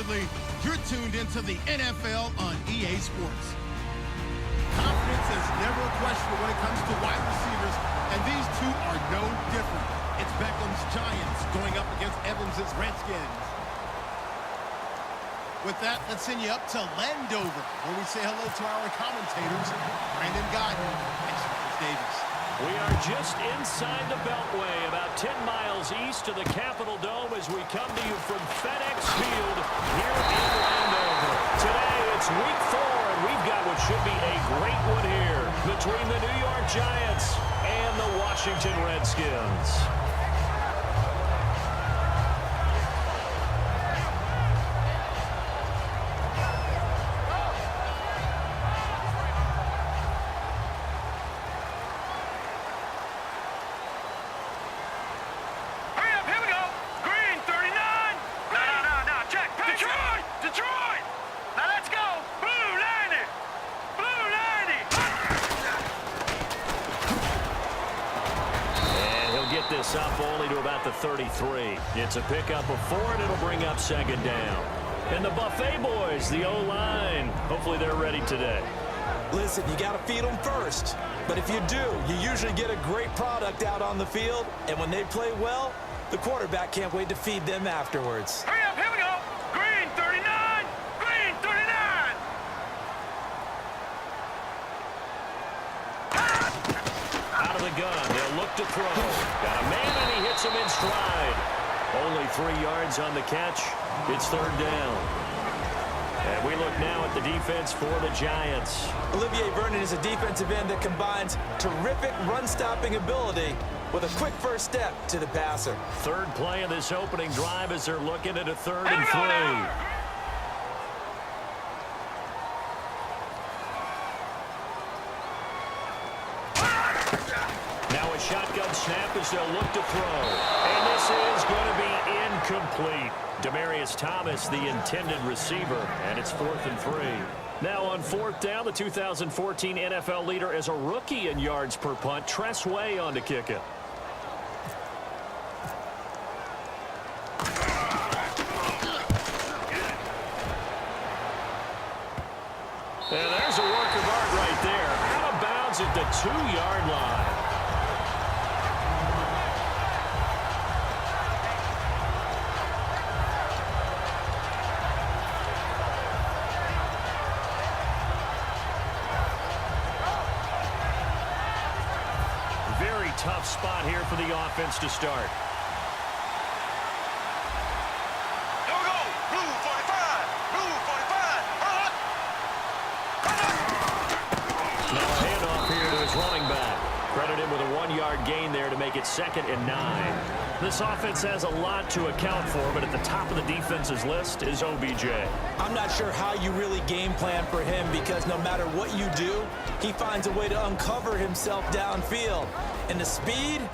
Undoubtedly, you're tuned into the NFL on EA Sports. Confidence is never a question when it comes to wide receivers, and these two are no different. It's Beckham's Giants going up against Evans's Redskins. With that, let's send you up to Landover, where we say hello to our commentators, Brandon Guyton and Travis Davis. We are just inside the Beltway, about 10 miles east of the Capitol Dome as we come to you from FedEx Field here in Landover. Today, it's week 4, and we've got what should be a great one here between the New York Giants and the Washington Redskins. This up only to about the 33. It's a pickup of 4, and it'll bring up second down. And the Buffet boys, the O-line, hopefully they're ready today. Listen, you got to feed them first. But if you do, you usually get a great product out on the field. And when they play well, the quarterback can't wait to feed them afterwards. Hurry up, here we go. Green 39, green 39. Out of the gun, they'll look to throw. Got a man, and he hits him in stride. Only 3 yards on the catch. It's third down. And we look now at the defense for the Giants. Olivier Vernon is a defensive end that combines terrific run-stopping ability with a quick first step to the passer. Third play of this opening drive as they're looking at a 3rd and 3. Shotgun snap as they'll look to throw. And this is going to be incomplete. Demaryius Thomas, the intended receiver, and it's 4th and 3. Now on 4th down, the 2014 NFL leader as a rookie in yards per punt, Tress Way on to kick it. And there's a work of art right there. Out of bounds at the 2-yard line. Tough spot here for the offense to start. Here we go. Blue 45. Blue 45. Now a handoff here to his running back. Credit him with a 1-yard gain there to make it 2nd and 9. This offense has a lot to account for, but at the top of the defense's list is OBJ. I'm not sure how you really game plan for him because no matter what you do, he finds a way to uncover himself downfield. And the speed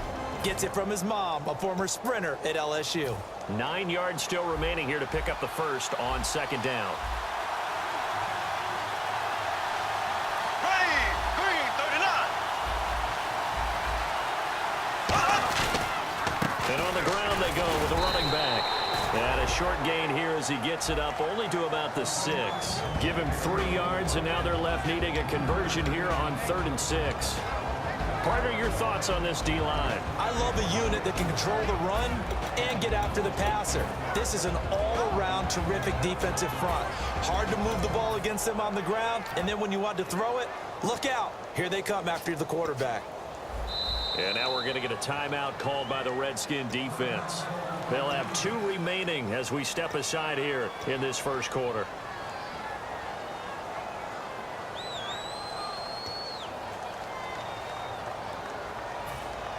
gets it from his mom, a former sprinter at LSU. 9 yards still remaining here to pick up the first on 2nd down. Green 39. And on the ground they go with a running back. And a short gain here as he gets it up only to about the 6. Give him 3 yards, and now they're left needing a conversion here on 3rd and 6. Partner, your thoughts on this D-line? I love a unit that can control the run and get after the passer. This is an all-around terrific defensive front. Hard to move the ball against them on the ground, and then when you want to throw it, look out. Here they come after the quarterback. And now we're going to get a timeout called by the Redskin defense. They'll have 2 remaining as we step aside here in this first quarter.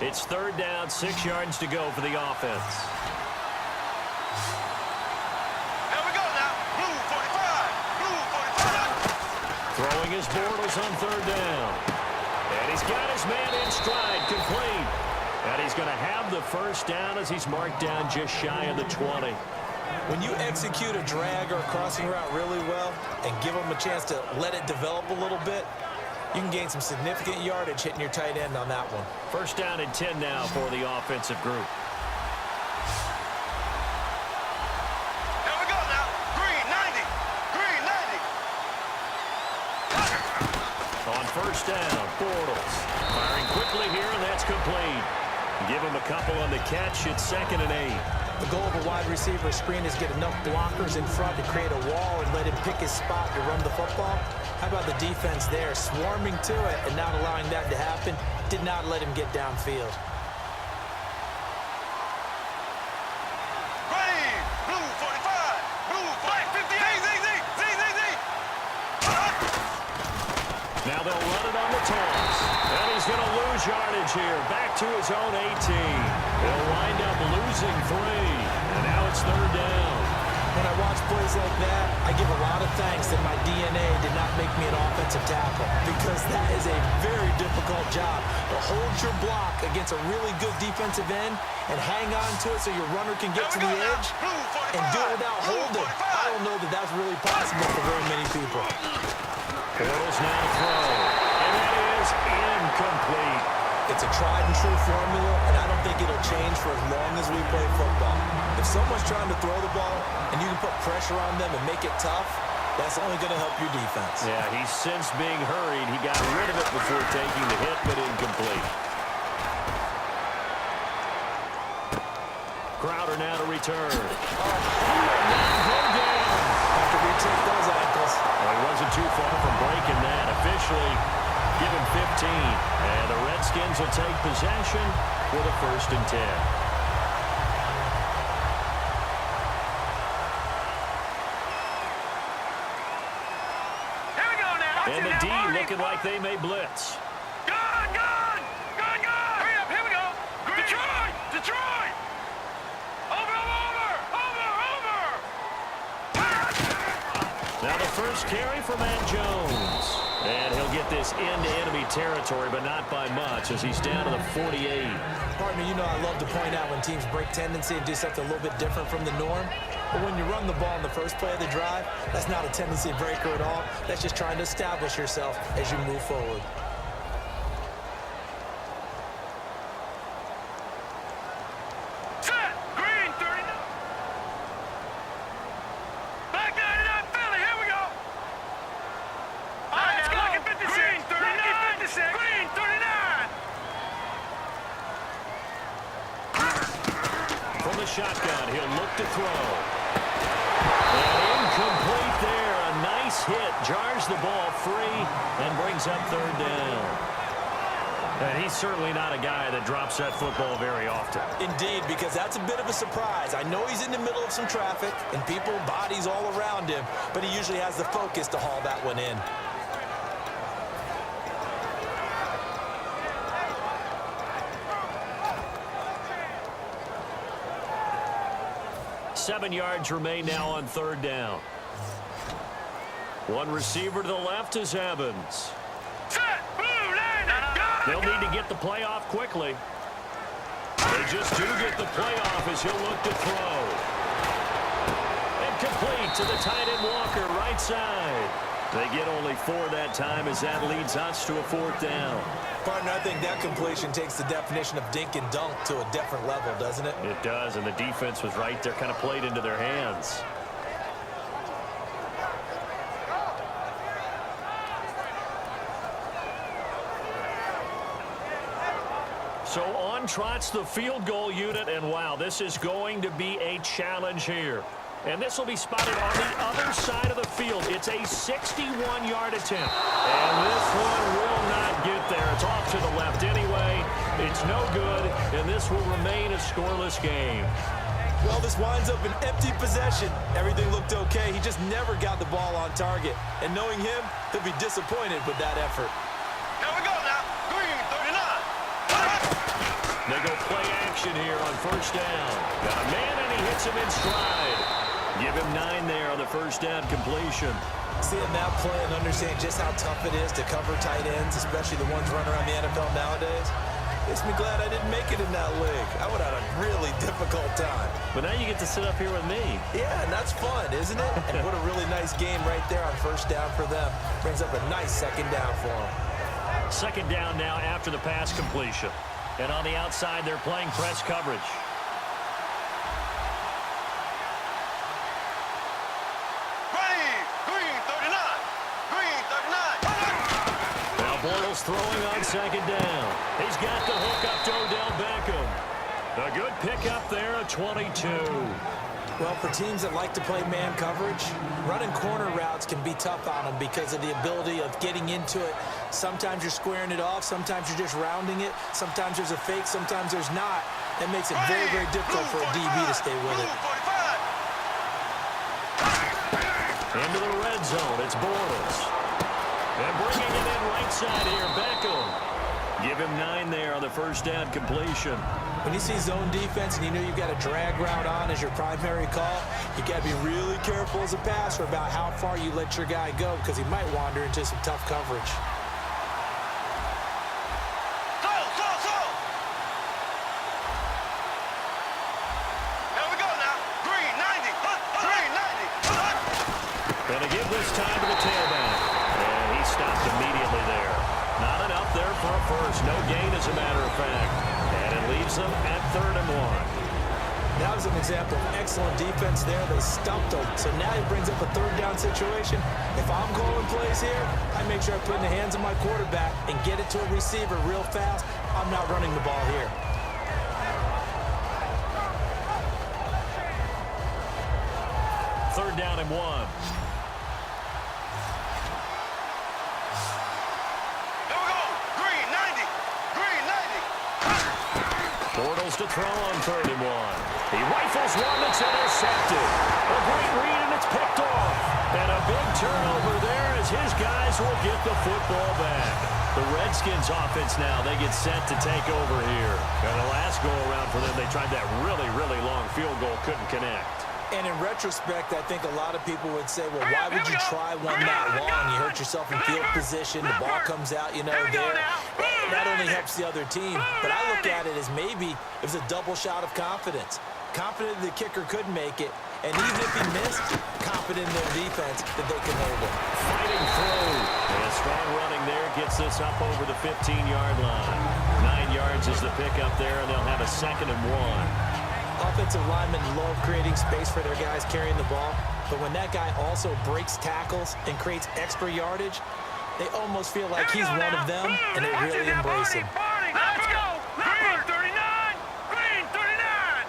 It's 3rd down, 6 yards to go for the offense. There we go now. Blue 45. Blue 45. Throwing his Bortles on 3rd down. And he's got his man in stride, complete. And he's going to have the first down as he's marked down just shy of the 20. When you execute a drag or a crossing route really well and give them a chance to let it develop a little bit, you can gain some significant yardage hitting your tight end on that one. 1st down and 10 now for the offensive group. Here we go now. Green first down. Bortles firing quickly here, and that's complete. Give him a couple on the catch. It's 2nd and 8. The goal of a wide receiver screen is get enough blockers in front to create a wall and let him pick his spot to run the football. How about the defense there, swarming to it and not allowing that to happen? Did not let him get downfield. Ready. Blue 45. Blue 58. Now they'll run it on the toss. And he's going to lose yardage here. Back to his own 18. They'll wind up losing 3. And now it's 3rd down. When I watch plays like that, I give a lot of thanks that my DNA did not make me an offensive tackle, because that is a very difficult job to hold your block against a really good defensive end and hang on to it so your runner can get to the edge and do it without holding. I don't know that that's really possible for very many people. Bortles now to throw. And that is incomplete. It's a tried-and-true formula, and I don't think it'll change for as long as we play football. If someone's trying to throw the ball and you can put pressure on them and make it tough, that's only going to help your defense. Yeah, he's since being hurried. He got rid of it before taking the hit, but incomplete. Crowder now to return. Have to retake those ankles. Well, he wasn't too far from breaking that. Officially given 15. And the Redskins will take possession with a 1st and 10. And the D looking like they may blitz. Good. Hurry up, here we go. Detroit. Over. Now the first carry for Matt Jones. And he'll get this into enemy territory, but not by much, as he's down to the 48. Partner, you know I love to point out when teams break tendency and do something a little bit different from the norm. But when you run the ball in the first play of the drive, that's not a tendency breaker at all. That's just trying to establish yourself as you move forward. Set. Green 39. Back 99 Philly. Here we go. All right, let's go. Green 39. Green 39. From the shotgun, he'll look to throw. And incomplete there. A nice hit. Jars the ball free and brings up 3rd down. And he's certainly not a guy that drops that football very often. Indeed, because that's a bit of a surprise. I know he's in the middle of some traffic and people, bodies all around him, but he usually has the focus to haul that one in. 7 yards remain now on 3rd down. One receiver to the left is Evans. They'll need to get the play off quickly. They just do get the play off as he'll look to throw. Incomplete to the tight end Walker, right side. They get only 4 that time as that leads us to a 4th down. Partner, I think that completion takes the definition of dink and dunk to a different level, doesn't it? It does, and the defense was right there, kind of played into their hands. So on trots the field goal unit, and wow, this is going to be a challenge here. And this will be spotted on the other side of the field. It's a 61-yard attempt. And this one will not get there. It's off to the left anyway. It's no good, and this will remain a scoreless game. Well, this winds up an empty possession. Everything looked okay. He just never got the ball on target. And knowing him, he'll be disappointed with that effort. Here we go now. Green 39. They go play action here on 1st down. Got a man, and he hits him in stride. Give him 9 there on the 1st down completion. Seeing that play and understanding just how tough it is to cover tight ends, especially the ones running around the NFL nowadays, makes me glad I didn't make it in that league. I would have had a really difficult time. But now you get to sit up here with me. Yeah, and that's fun, isn't it? And what a really nice game right there on 1st down for them. Brings up a nice 2nd down for them. 2nd down now after the pass completion. And on the outside, they're playing press coverage. Bortles throwing on second down. He's got the hook up to Odell Beckham. A good pickup there, a 22. Well, for teams that like to play man coverage, running corner routes can be tough on them because of the ability of getting into it. Sometimes you're squaring it off. Sometimes you're just rounding it. Sometimes there's a fake. Sometimes there's not. That makes it very, very difficult for a DB to stay with it. Into the red zone, it's Bortles. And bringing it in right side here, Beckham. Give him 9 there on the first down completion. When you see zone defense and you know you've got a drag route on as your primary call, you got to be really careful as a passer about how far you let your guy go because he might wander into some tough coverage. Here we go now. Green 90. Green 90. Gonna give this time to the tailback. And he stopped immediately there. Not enough there for a first. No gain, as a matter of fact. And it leaves them at 3rd and 1. That was an example of excellent defense there. They stumped him. So now he brings up a 3rd down situation. If I'm calling plays here, I make sure I put in the hands of my quarterback and get it to a receiver real fast. I'm not running the ball here. Third down and 1. Bortles to throw on 3rd and 1. He rifles one that's intercepted. A great read, and it's picked off. And a big turnover there as his guys will get the football back. The Redskins offense now, they get set to take over here. And the last go-around for them, they tried that really, really long field goal, couldn't connect. And in retrospect, I think a lot of people would say, well, why would you try one that long? You hurt yourself in field position. The ball comes out, you know, there. That only helps the other team. But I look at it as maybe it was a double shot of confidence. Confident the kicker could make it. And even if he missed, confident in their defense that they can hold it. Fighting through. And a strong running there gets this up over the 15-yard line. 9 yards is the pickup there, and they'll have a 2nd and 1. Offensive linemen love creating space for their guys carrying the ball, but when that guy also breaks tackles and creates extra yardage, they almost feel like he's one of them, and they really embrace him. Let's go! Green 39! Green 39!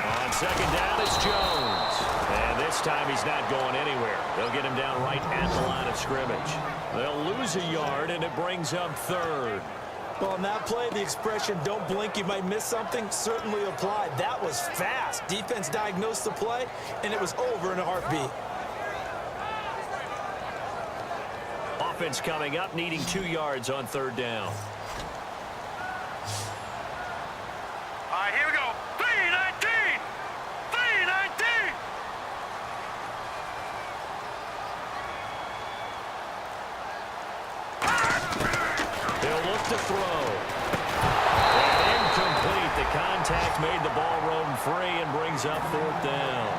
On 2nd down, it's Jones. And this time he's not going anywhere. They'll get him down right at the line of scrimmage. They'll lose a yard, and it brings up 3rd. Well, on that play, the expression, don't blink, you might miss something, certainly applied. That was fast. Defense diagnosed the play, and it was over in a heartbeat. Offense coming up, needing 2 yards on 3rd down. All right, here we go. 3-19! 3-19! He'll look to throw. And incomplete. The contact made the ball roam free and brings up 4th down.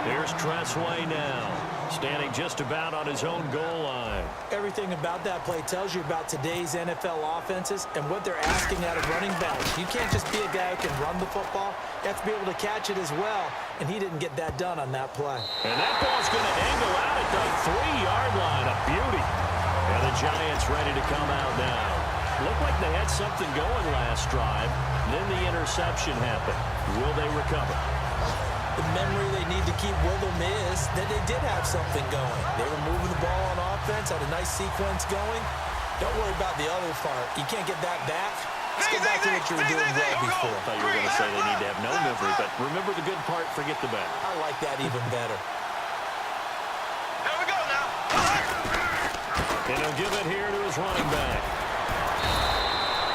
Here's Tressway now, standing just about on his own goal line. Everything about that play tells you about today's NFL offenses and what they're asking out of running backs. You can't just be a guy who can run the football. You have to be able to catch it as well, and he didn't get that done on that play. And that ball's going to angle out at the 3-yard line. A beauty. And the Giants ready to come out now. Looked like they had something going last drive. Then the interception happened. Will they recover? The memory they need to keep with them is that they did have something going. They were moving the ball on offense, had a nice sequence going. Don't worry about the other part. You can't get that back. Let's go back to what you were doing well before. I thought you were going to say they need to have no memory, but remember the good part, forget the bad. I like that even better. Here we go now. And he'll give it here to his running back.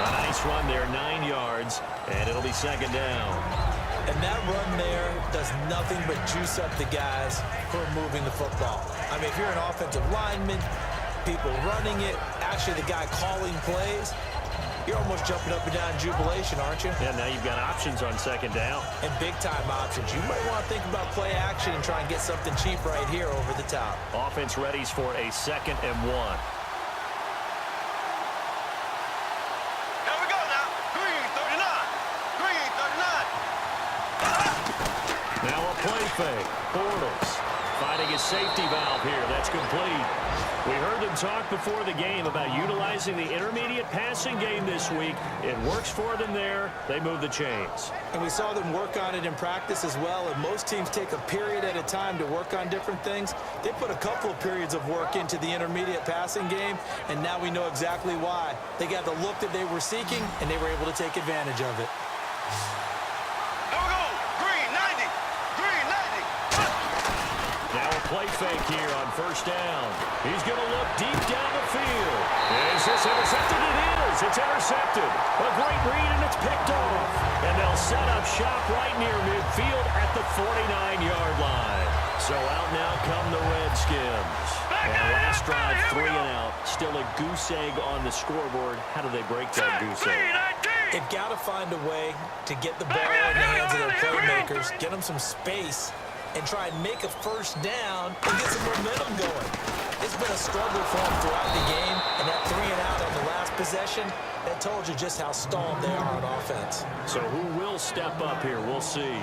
A nice run there, 9 yards, and it'll be 2nd down. And that run there does nothing but juice up the guys who are moving the football. I mean, if you're an offensive lineman, people running it, actually the guy calling plays, you're almost jumping up and down in jubilation, aren't you? Yeah, now you've got options on 2nd down. And big-time options. You might want to think about play action and try and get something cheap right here over the top. Offense readies for a 2nd and 1. Here we go now. Green 39. Green 39. Now a play fake. Bortles Finding his safety valve here. That's complete. We heard them talk before the game about utilizing the intermediate passing game this week. It works for them there. They move the chains. And we saw them work on it in practice as well. And most teams take a period at a time to work on different things. They put a couple of periods of work into the intermediate passing game, and now we know exactly why. They got the look that they were seeking, and they were able to take advantage of it. Play fake here on first down. He's going to look deep down the field. Is this intercepted? It is. It's intercepted. A great read, and it's picked off. And they'll set up shop right near midfield at the 49-yard line. So out now come the Redskins. And last drive, 3 and out. Still a goose egg on the scoreboard. How do they break that goose egg? They've got to find a way to get the ball in the hands of their playmakers, get them some space, and try and make a first down and get some momentum going. It's been a struggle for them throughout the game, and that 3 and out on the last possession, that told you just how stalled they are on offense. So who will step up here? We'll see.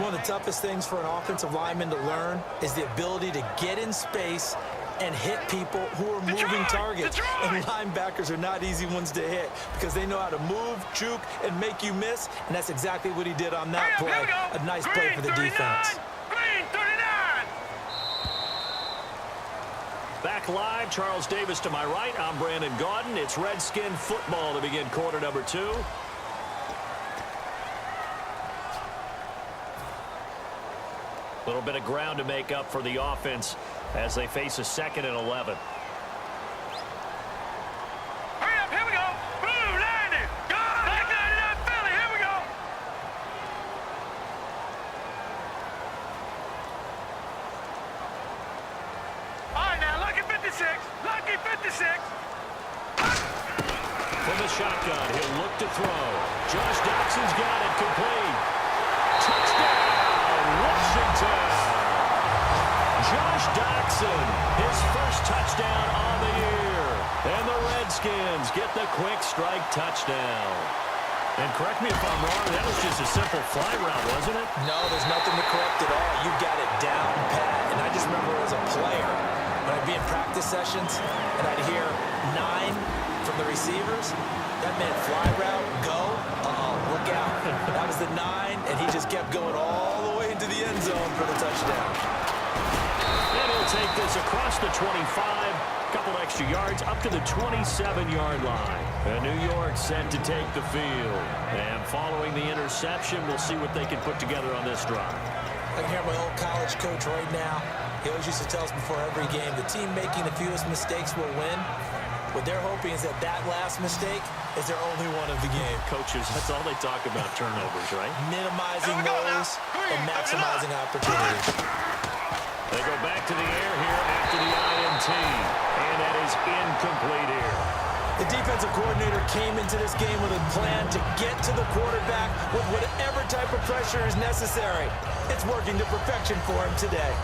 One of the toughest things for an offensive lineman to learn is the ability to get in space and hit people who are moving targets. And linebackers are not easy ones to hit because they know how to move, juke, and make you miss, and that's exactly what he did on that play. A nice play for the defense. Back live, Charles Davis to my right. I'm Brandon Gaudin. It's Redskin football to begin quarter number 2. A little bit of ground to make up for the offense as they face a 2nd and 11. Hurry up, here we go. Blue 90. Go. Black 99 Philly, here we go. All right, now, lucky 56. Lucky 56. From the shotgun, he'll look to throw. Josh Doxson's got it complete. Touchdown, Washington. Josh Doxson, his first touchdown on the year. And the Redskins get the quick strike touchdown. And correct me if I'm wrong, that was just a simple fly route, wasn't it? No, there's nothing to correct at all. You got it down pat. And I just remember as a player, when I'd be in practice sessions and I'd hear 9 from the receivers, that meant fly route, go, look out. That was the 9, and he just kept going all the way into the end zone for the touchdown. And he'll take this across the 25, a couple extra yards, up to the 27-yard line. And New York set to take the field. And following the interception, we'll see what they can put together on this drive. I can hear my old college coach right now. He always used to tell us before every game, the team making the fewest mistakes will win. What they're hoping is that last mistake is their only one of the game. Coaches, that's all they talk about, turnovers, right? Minimizing those and maximizing opportunities. They go back to the air here after the INT, and that is incomplete here. The defensive coordinator came into this game with a plan to get to the quarterback with whatever type of pressure is necessary. It's working to perfection for him today.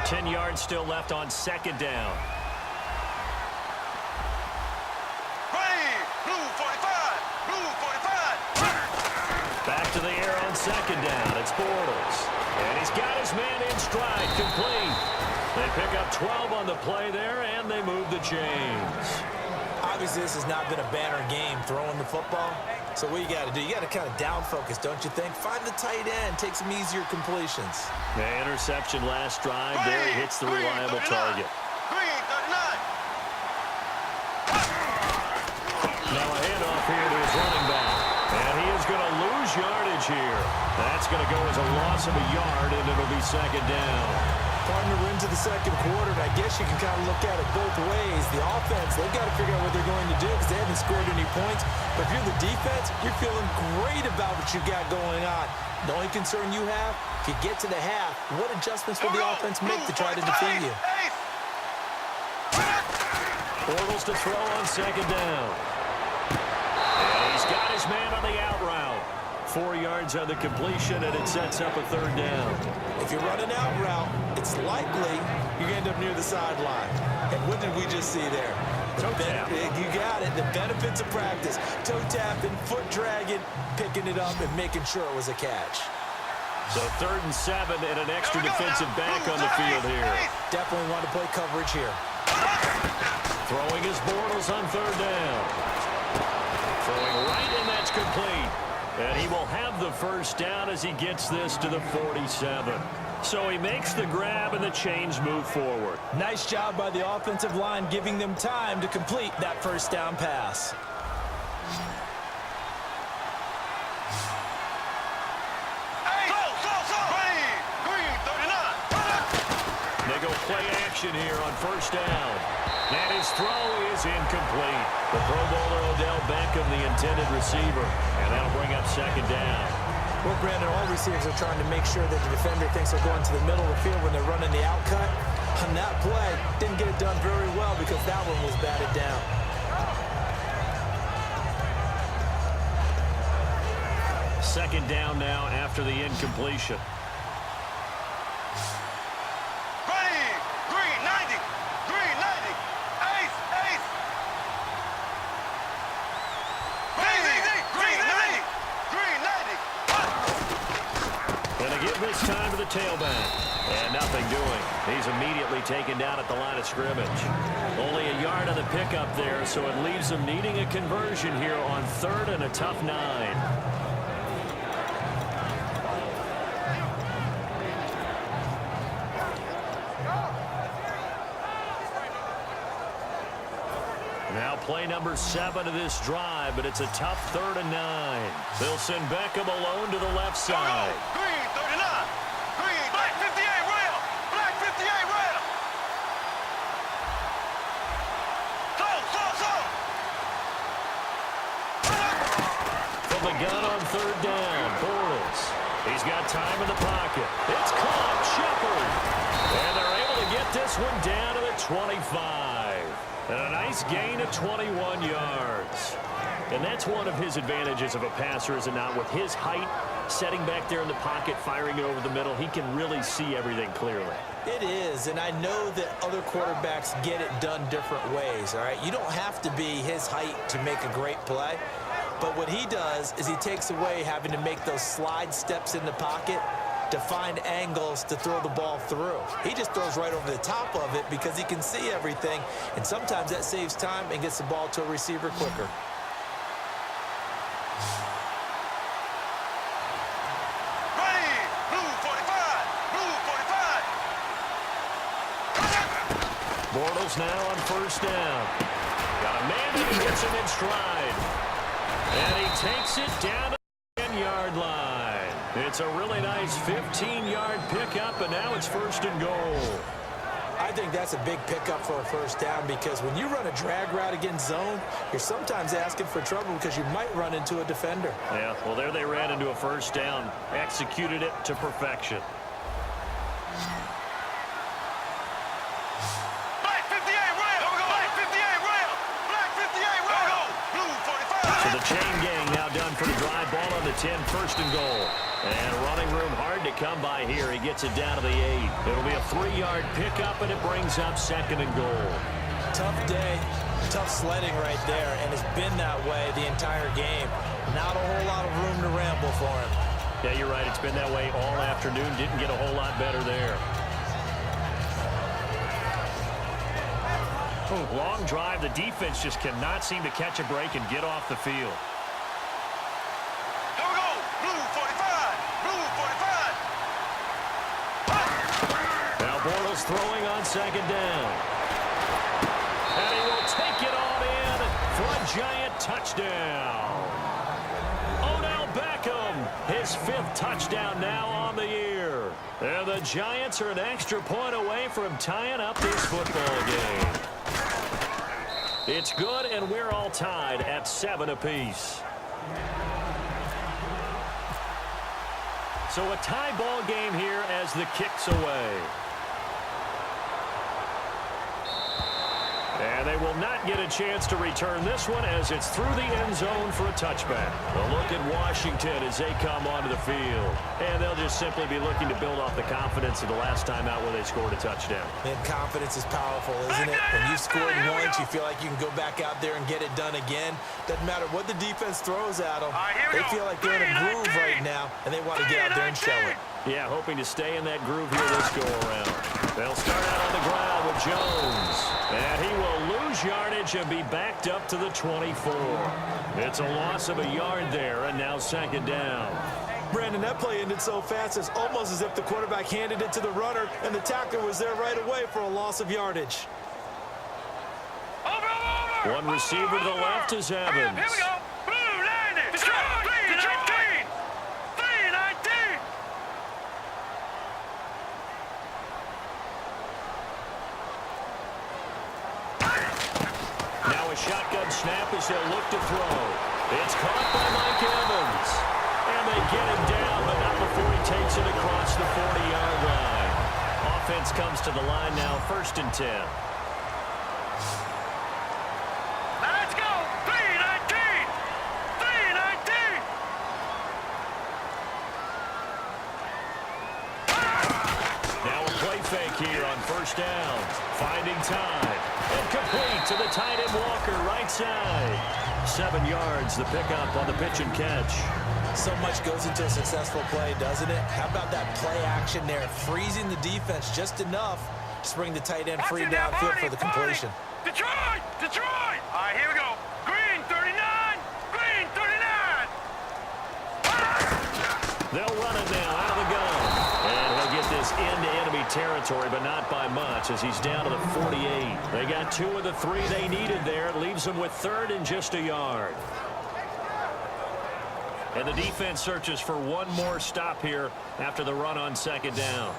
10 yards still left on 2nd down. Blue 45. Blue 45. Back to the air on 2nd down. It's Bortles. And he's got his man in stride, complete. They pick up 12 on the play there, and they move the chains. Obviously, this has not been a banner game throwing the football. So what you got to do, you got to kind of down focus, don't you think? Find the tight end, take some easier completions. The interception last drive. There he hits the reliable target. Green 39. Now a handoff here to his running back. And he is going to lose yardage here. That's going to go as a loss of a yard, and it'll be 2nd down. Partner, we're into the 2nd quarter, and I guess you can kind of look at it both ways. The offense, they've got to figure out what they're going to do because they haven't scored any points. But if you're the defense, you're feeling great about what you got going on. The only concern you have, if you get to the half, what adjustments will the offense make to try to defeat you? Bortles to throw on 2nd down. And he's got his man on the out route. 4 yards on the completion, and it sets up a 3rd down. If you run an out route, it's likely you're going to end up near the sideline. And what did we just see there? Toe tap. You got it. The benefits of practice. Toe tapping, foot dragging, picking it up, and making sure it was a catch. So 3rd and 7 and an extra defensive back on the field here. Definitely want to play coverage here. Throwing his Bortles on 3rd down. Throwing right, and that's complete. And he will have the 1st down as he gets this to the 47. So he makes the grab, and the chains move forward. Nice job by the offensive line, giving them time to complete that 1st down pass. They go play action here on 1st down. And his throw is incomplete. The Pro Bowler Odell Beckham, the intended receiver. And that'll bring up 2nd down. Well, Brandon, all receivers are trying to make sure that the defender thinks they're going to the middle of the field when they're running the out cut. On that play, didn't get it done very well because that one was batted down. Second down now after the incompletion. This time to the tailback. And nothing doing. He's immediately taken down at the line of scrimmage. Only a yard on the pickup there, so it leaves him needing a conversion here on 3rd and a tough 9. Now play number 7 of this drive, but it's a tough 3rd and 9. They'll send Beckham alone to the left side. The gun on 3rd down. Bortles. He's got time in the pocket. It's caught. Shepard. And they're able to get this one down to the 25. And a nice gain of 21 yards. And that's one of his advantages of a passer, is it not? With his height, setting back there in the pocket, firing it over the middle, he can really see everything clearly. It is, and I know that other quarterbacks get it done different ways, all right? You don't have to be his height to make a great play. But what he does is he takes away having to make those slide steps in the pocket to find angles to throw the ball through. He just throws right over the top of it because he can see everything, and sometimes that saves time and gets the ball to a receiver quicker. Bortles now on 1st down. Got a man and he gets him in stride. And he takes it down to the 10-yard line. It's a really nice 15-yard pickup, and now it's 1st and goal. I think that's a big pickup for a 1st down because when you run a drag route against zone, you're sometimes asking for trouble because you might run into a defender. Yeah, well, there they ran into a 1st down, executed it to perfection. The chain gang now done for the drive. Ball on the 10, 1st and goal. And running room hard to come by here. He gets it down to the 8. It'll be a 3-yard pickup, and it brings up 2nd and goal. Tough day, tough sledding right there, and it's been that way the entire game. Not a whole lot of room to ramble for him. Yeah, you're right. It's been that way all afternoon. Didn't get a whole lot better there. Long drive. The defense just cannot seem to catch a break and get off the field. Here we go. Blue 45. Blue 45. Now Bortles throwing on 2nd down. And he will take it all in for a giant touchdown. Odell Beckham, his 5th touchdown now on the year. And the Giants are an extra point away from tying up this football game. It's good, and we're all tied at 7 apiece. So a tie ball game here as the kick's away. And And they will not get a chance to return this one as it's through the end zone for a touchback. A look at Washington as they come onto the field. And they'll just simply be looking to build off the confidence of the last time out where they scored a touchdown. Man, confidence is powerful, isn't it? When you've scored once, you feel like you can go back out there and get it done again. Doesn't matter what the defense throws at them. They feel like they're in a groove right now, and they want to get out there and show it. Yeah, hoping to stay in that groove here this go-around. They'll start out on the ground with Jones. And he will lose yardage and be backed up to the 24. It's a loss of a yard there, and now second down. Brandon, that play ended so fast, it's almost as if the quarterback handed it to the runner, and the tackler was there right away for a loss of yardage. One receiver to the left is Evans. Here we go. Blue 90. Destroy. 319. 319. Now a shotgun snap as they'll look to throw. It's caught by Mike Evans. And they get him down, but not before he takes it across the 40-yard line. Offense comes to the line now, 1st and 10. Now let's go. 319. 319. Now a play fake here on 1st down. Finding time. And complete to the tight end Walker, right side. 7 yards, the pickup on the pitch and catch. So much goes into a successful play, doesn't it? How about that play action there, freezing the defense just enough to bring the tight end free downfield for the completion. Detroit! Detroit! All right, here we go. Green 39. Green 39. They'll run it now out of the gun. And he'll get this into enemy territory, but not by much as he's down to the 48. They got 2 of the 3 they needed there. It leaves them with 3rd and just a yard. And the defense searches for one more stop here after the run on 2nd down.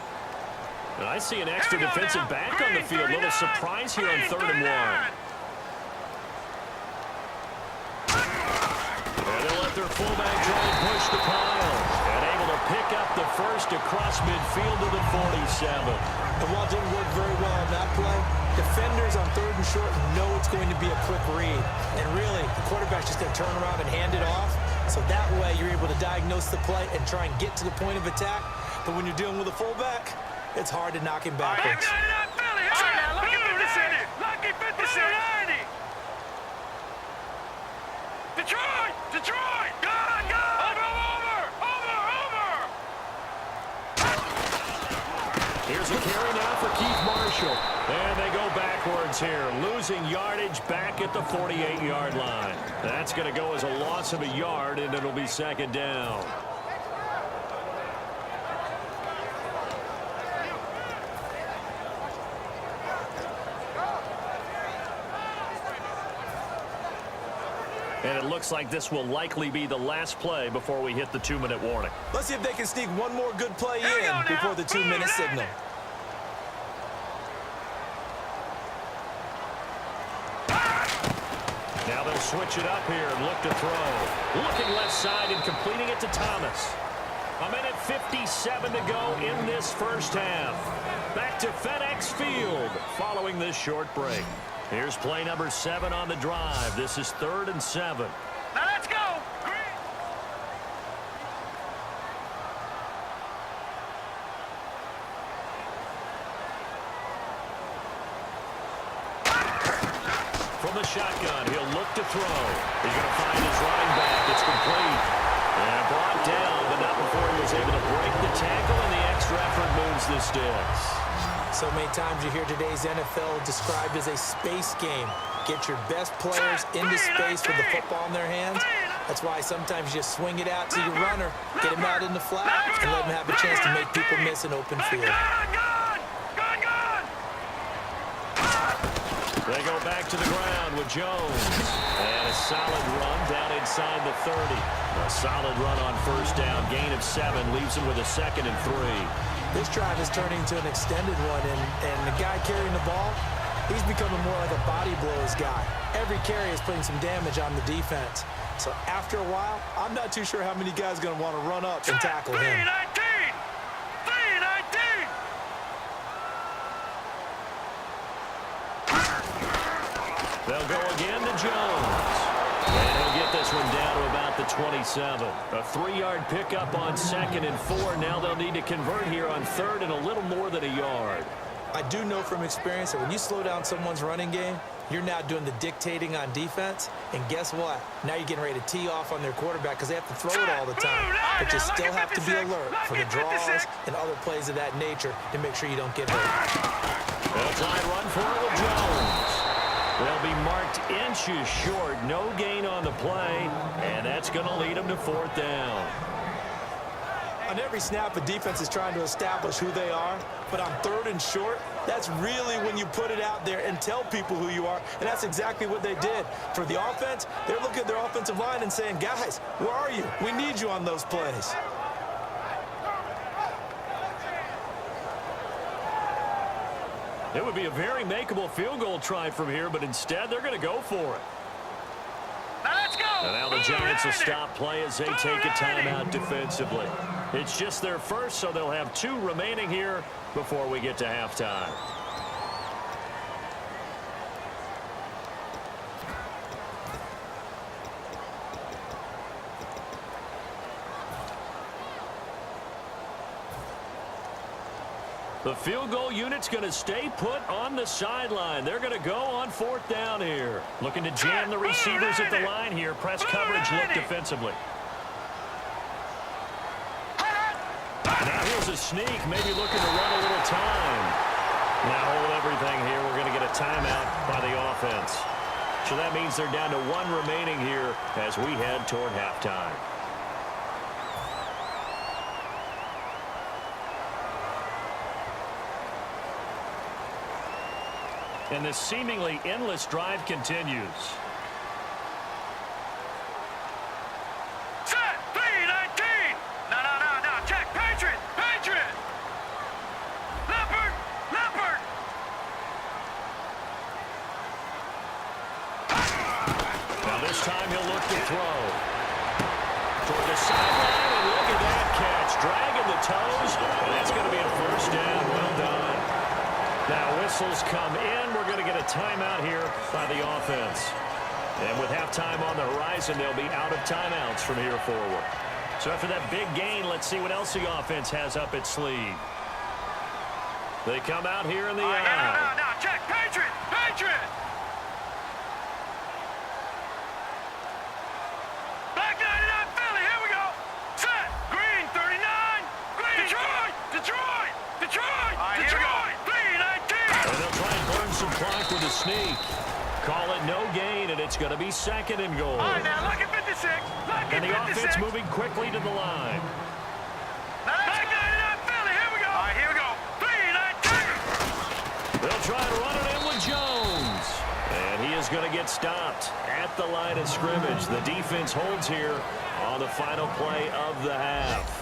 And I see an extra defensive back on the field. A little surprise here on 3rd and 1. And they'll let their fullback try and push the pile. And able to pick up the first across midfield to the 47. And while it didn't work very well on that play, defenders on 3rd and short know it's going to be a quick read. And really, the quarterback's just going to turn around and hand it off. So that way, you're able to diagnose the play and try and get to the point of attack. But when you're dealing with a fullback, it's hard to knock him backwards. Lucky 50. Detroit! Detroit! Gone! Over! Here's a carry now for Keith Marshall. And they go backwards here, losing yardage back at the 48-yard line. That's going to go as a loss of a yard, and it'll be 2nd down. And it looks like this will likely be the last play before we hit the 2-minute warning. Let's see if they can sneak one more good play in before the 2-minute signal. Now they'll switch it up here and look to throw. Looking left side and completing it to Thomas. 1:57 to go in this first half. Back to FedEx Field following this short break. Here's play number 7 on the drive. This is 3rd and 7. Now let's go. From the shotgun, he'll look to throw. He's going to find his running back. It's complete. And brought down, but not before he was able to break the tackle, and the extra effort moves the sticks. So many times you hear today's NFL described as a space game. Get your best players into space with the football in their hands. That's why sometimes you just swing it out to your runner, get him out in the flat, and let him have a chance to make people miss an open field. They go back to the ground with Jones. And a solid run down inside the 30. A solid run on 1st down. Gain of 7 leaves him with a 2nd and 3. This drive is turning into an extended one, and the guy carrying the ball, he's becoming more like a body blows guy. Every carry is putting some damage on the defense. So after a while, I'm not too sure how many guys are going to want to run up and tackle him. 319! They'll go again to Jones. And he'll get this one down to about the 27. A 3-yard pickup on 2nd and 4. Now they'll need to convert here on 3rd and a little more than a yard. I do know from experience that when you slow down someone's running game, you're now doing the dictating on defense. And guess what? Now you're getting ready to tee off on their quarterback because they have to throw it all the time. But you still have to be alert for the draws and other plays of that nature to make sure you don't get hurt. They'll try and run for it with Jones. They'll be marked inches short. No gain on the play, and that's going to lead them to 4th down. On every snap, a defense is trying to establish who they are, but on 3rd and short, that's really when you put it out there and tell people who you are, and that's exactly what they did. For the offense, they're looking at their offensive line and saying, guys, where are you? We need you on those plays. It would be a very makeable field goal try from here, but instead they're going to go for it. Now let's go. And now the Giants will stop play as they take a timeout defensively. It's just their first, so they'll have 2 remaining here before we get to halftime. The field goal unit's going to stay put on the sideline. They're going to go on 4th down here. Looking to jam the receivers at the line here. Press coverage look defensively. Now here's a sneak, maybe looking to run a little time. Now hold everything here. We're going to get a timeout by the offense. So that means they're down to 1 remaining here as we head toward halftime. And this seemingly endless drive continues. Set, 3-19. No. Check. Patriot. Leopard. Now this time he'll look to throw. Toward the sideline, and look at that catch. Dragging the toes, and that's going to be a 1st down. Well done. Now whistles come in. We're going to get a timeout here by the offense. And with halftime on the horizon, they'll be out of timeouts from here forward. So after that big gain, let's see what else the offense has up its sleeve. They come out here in the eye. No. Check. Patriot. Black 99 Philly. Here we go. Set. Green 39. Green. Detroit. And they'll try and burn some clock with a sneak. Call it no gain, and it's going to be 2nd and goal. All right, now, look at 56. And the offense moving quickly to the line. Back 99 Philly. Here we go. All right, here we go. 3-19. They'll try and run it in with Jones. And he is going to get stopped at the line of scrimmage. The defense holds here on the final play of the half.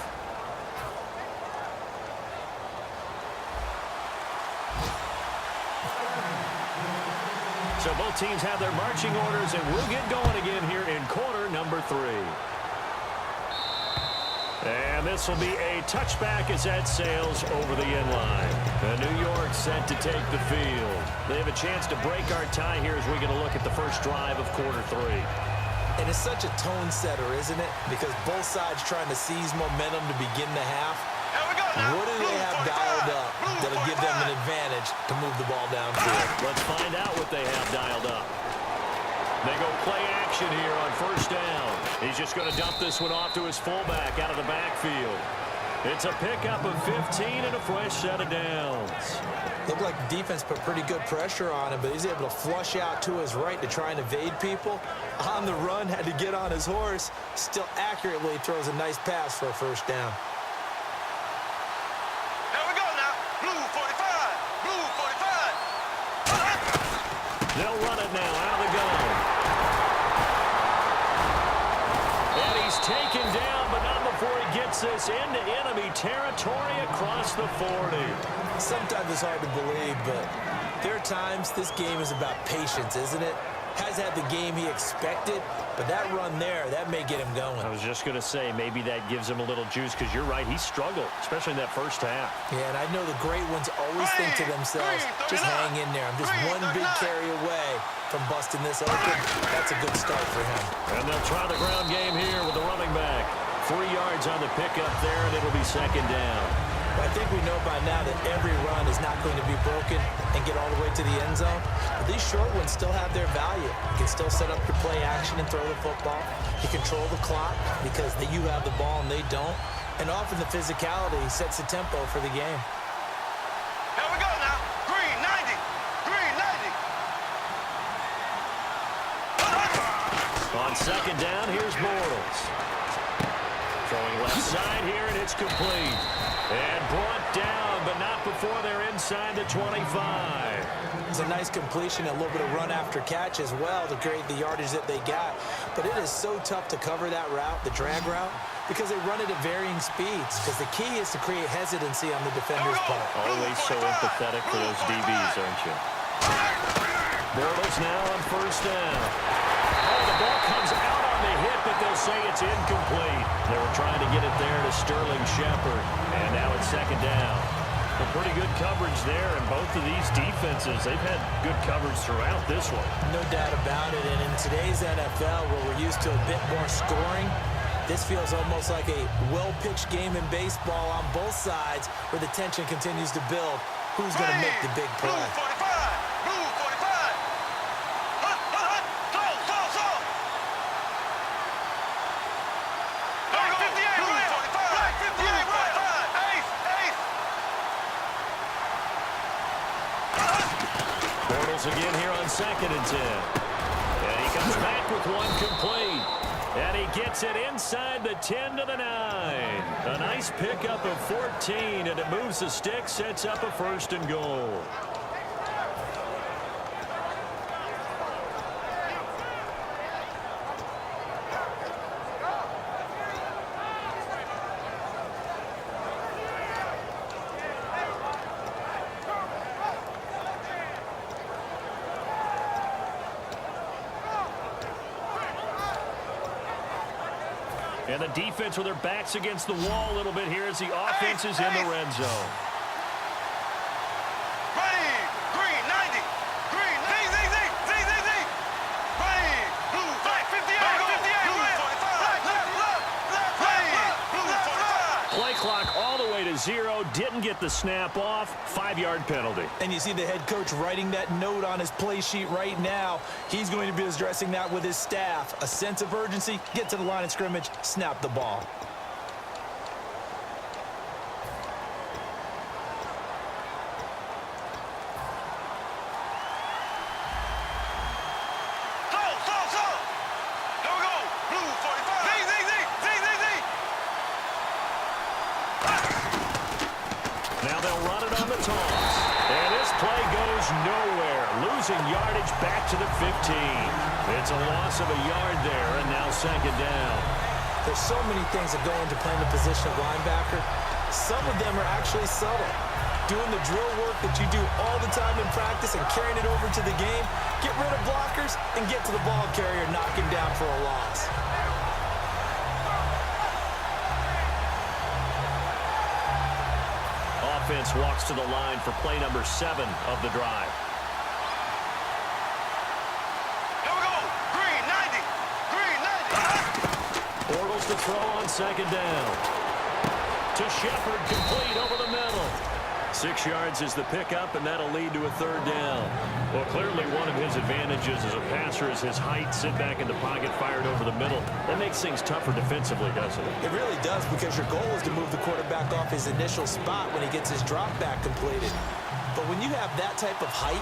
So both teams have their marching orders, and we'll get going again here in quarter number 3. And this will be a touchback as that sails over the inline. New York set to take the field. They have a chance to break our tie here as we get a look at the first drive of quarter 3. And it's such a tone setter, isn't it? Because both sides trying to seize momentum to begin the half. What do they have dialed up that'll give them an advantage to move the ball downfield? Let's find out what they have dialed up. They go play action here on 1st down. He's just going to dump this one off to his fullback out of the backfield. It's a pickup of 15 and a fresh set of downs. Looked like the defense put pretty good pressure on him, but he's able to flush out to his right to try and evade people. On the run, had to get on his horse. Still accurately throws a nice pass for a 1st down. They'll run it now out of the gun. And he's taken down, but not before he gets this into enemy territory across the 40. Sometimes it's hard to believe, but there are times this game is about patience, isn't it? Has had the game he expected, but that run there, that may get him going. I was just going to say, maybe that gives him a little juice, because you're right, he struggled, especially in that first half. Yeah, and I know the great ones always think to themselves, just hang in there. I'm just one big carry away from busting this open. That's a good start for him. And they'll try the ground game here with the running back. 3 yards on the pickup there, and it'll be second down. I think we know by now that every run is not going to be broken and get all the way to the end zone. But these short ones still have their value. You can still set up your play action and throw the football. You control the clock because you have the ball and they don't. And often the physicality sets the tempo for the game. Here we go now. Green 90. Green 90. On second down, here's Bortles. Throwing left side here, and it's complete. And brought down, but not before they're inside the 25. It's a nice completion, a little bit of run after catch as well to create the yardage that they got. But it is so tough to cover that route, the drag route, because they run it at varying speeds. Because the key is to create hesitancy on the defender's part. Always so empathetic for those DBs, aren't you? Bortles now on first down. Oh, the ball comes out on the hit, but they'll say it's incomplete. They were trying to get it there to Sterling Shepard. And now it's second down. A pretty good coverage there, and both of these defenses, they've had good coverage throughout this one. No doubt about it. And in today's NFL, where we're used to a bit more scoring, this feels almost like a well-pitched game in baseball on both sides where the tension continues to build. Who's going to make the big play? Blue 45. Blue 45. Again here on second and 10. And he comes back with one complete. And he gets it inside the 10 to the 9. A nice pickup of 14, and it moves the stick, sets up a first and goal. And the defense with their backs against the wall a little bit here as the offense is in the red zone. Ready, green 90. Green, Z. Ready, blue 58, 58, blue 45. Left, ready, blue 45. Play clock all the way to 0. Didn't get the snap off. 5-yard penalty. And you see the head coach writing that note on his play sheet right now. He's going to be addressing that with his staff. A sense of urgency, get to the line of scrimmage, snap the ball. Slow. Here we go, blue 45. Z. Now they'll run it on the toss. And this play goes nowhere. Losing yardage back to the 15. It's a loss of a yard there, and now second down. There's so many things that go into playing the position of linebacker. Some of them are actually subtle. Doing the drill work that you do all the time in practice and carrying it over to the game. Get rid of blockers and get to the ball carrier, knock him down for a loss. Offense walks to the line for play number 7 of the drive. Here we go, green 90. Green 90. Bortles to throw on second down. To Shepard, complete over the middle. 6 yards is the pickup, and that'll lead to a third down. Well, clearly one of his advantages as a passer is his height. Sit back in the pocket, fired over the middle. That makes things tougher defensively, doesn't it? It really does, because your goal is to move the quarterback off his initial spot when he gets his drop back completed. But when you have that type of height,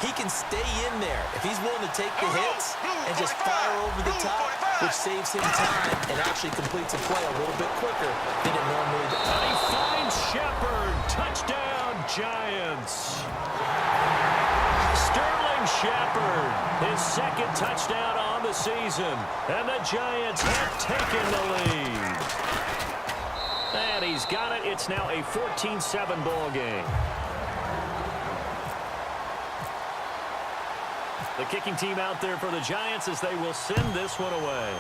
he can stay in there if he's willing to take the hits and just fire over the top, which saves him time and actually completes a play a little bit quicker than it normally does. And he finds Shepard. Touchdown, Giants. Sterling Shepard, his second touchdown on the season. And the Giants have taken the lead. And he's got it. It's now a 14-7 ball game. The kicking team out there for the Giants as they will send this one away.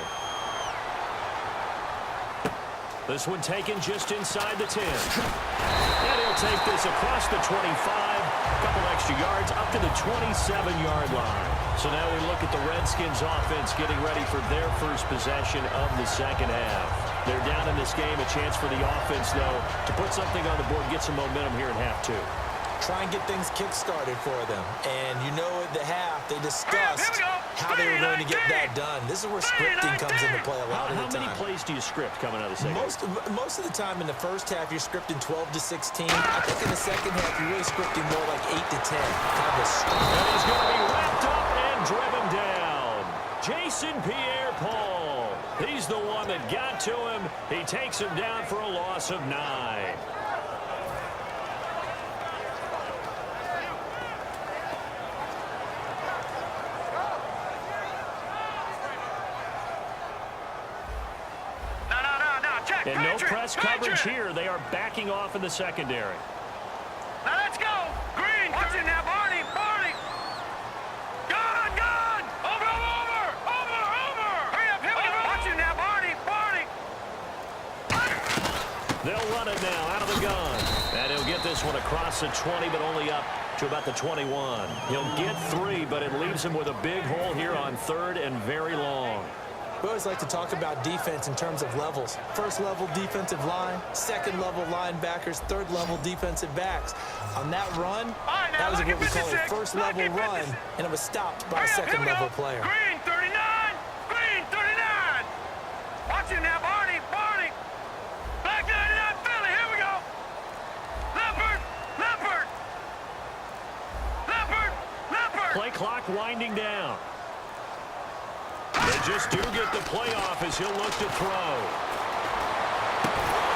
This one taken just inside the 10. And he'll take this across the 25, a couple extra yards, up to the 27-yard line. So now we look at the Redskins offense getting ready for their first possession of the second half. They're down in this game, a chance for the offense, though, to put something on the board, get some momentum here in half 2. Try and get things kick-started for them. And you know at the half, they discussed how they were going to get that done. This is where scripting comes into play a lot of the time. How many plays do you script coming out of the second half? Most of the time in the first half, you're scripting 12 to 16. I think in the second half, you're really scripting more like 8 to 10. Kind of a strong. And he's going to be wrapped up and driven down. Jason Pierre-Paul. He's the one that got to him. He takes him down for a loss of 9. And no press coverage here. They are backing off in the secondary. Now let's go. Green. Watch it now, Barney. Barney. Gone, gone. Over. Hurry up, here we go. Watch it now, Barney. Barney. They'll run it now out of the gun. And he'll get this one across the 20, but only up to about the 21. He'll get 3, but it leaves him with a big hole here on 3rd and very long. We always like to talk about defense in terms of levels. First level defensive line, second level linebackers, third level defensive backs. On that run, that was what we call a first level run, and it was stopped by a second level player. Green 39. Green 39. Watch it now, Barney. Barney. Black 99 Philly. Here we go. Leopard. Play clock winding down. They just do get the playoff as he'll look to throw.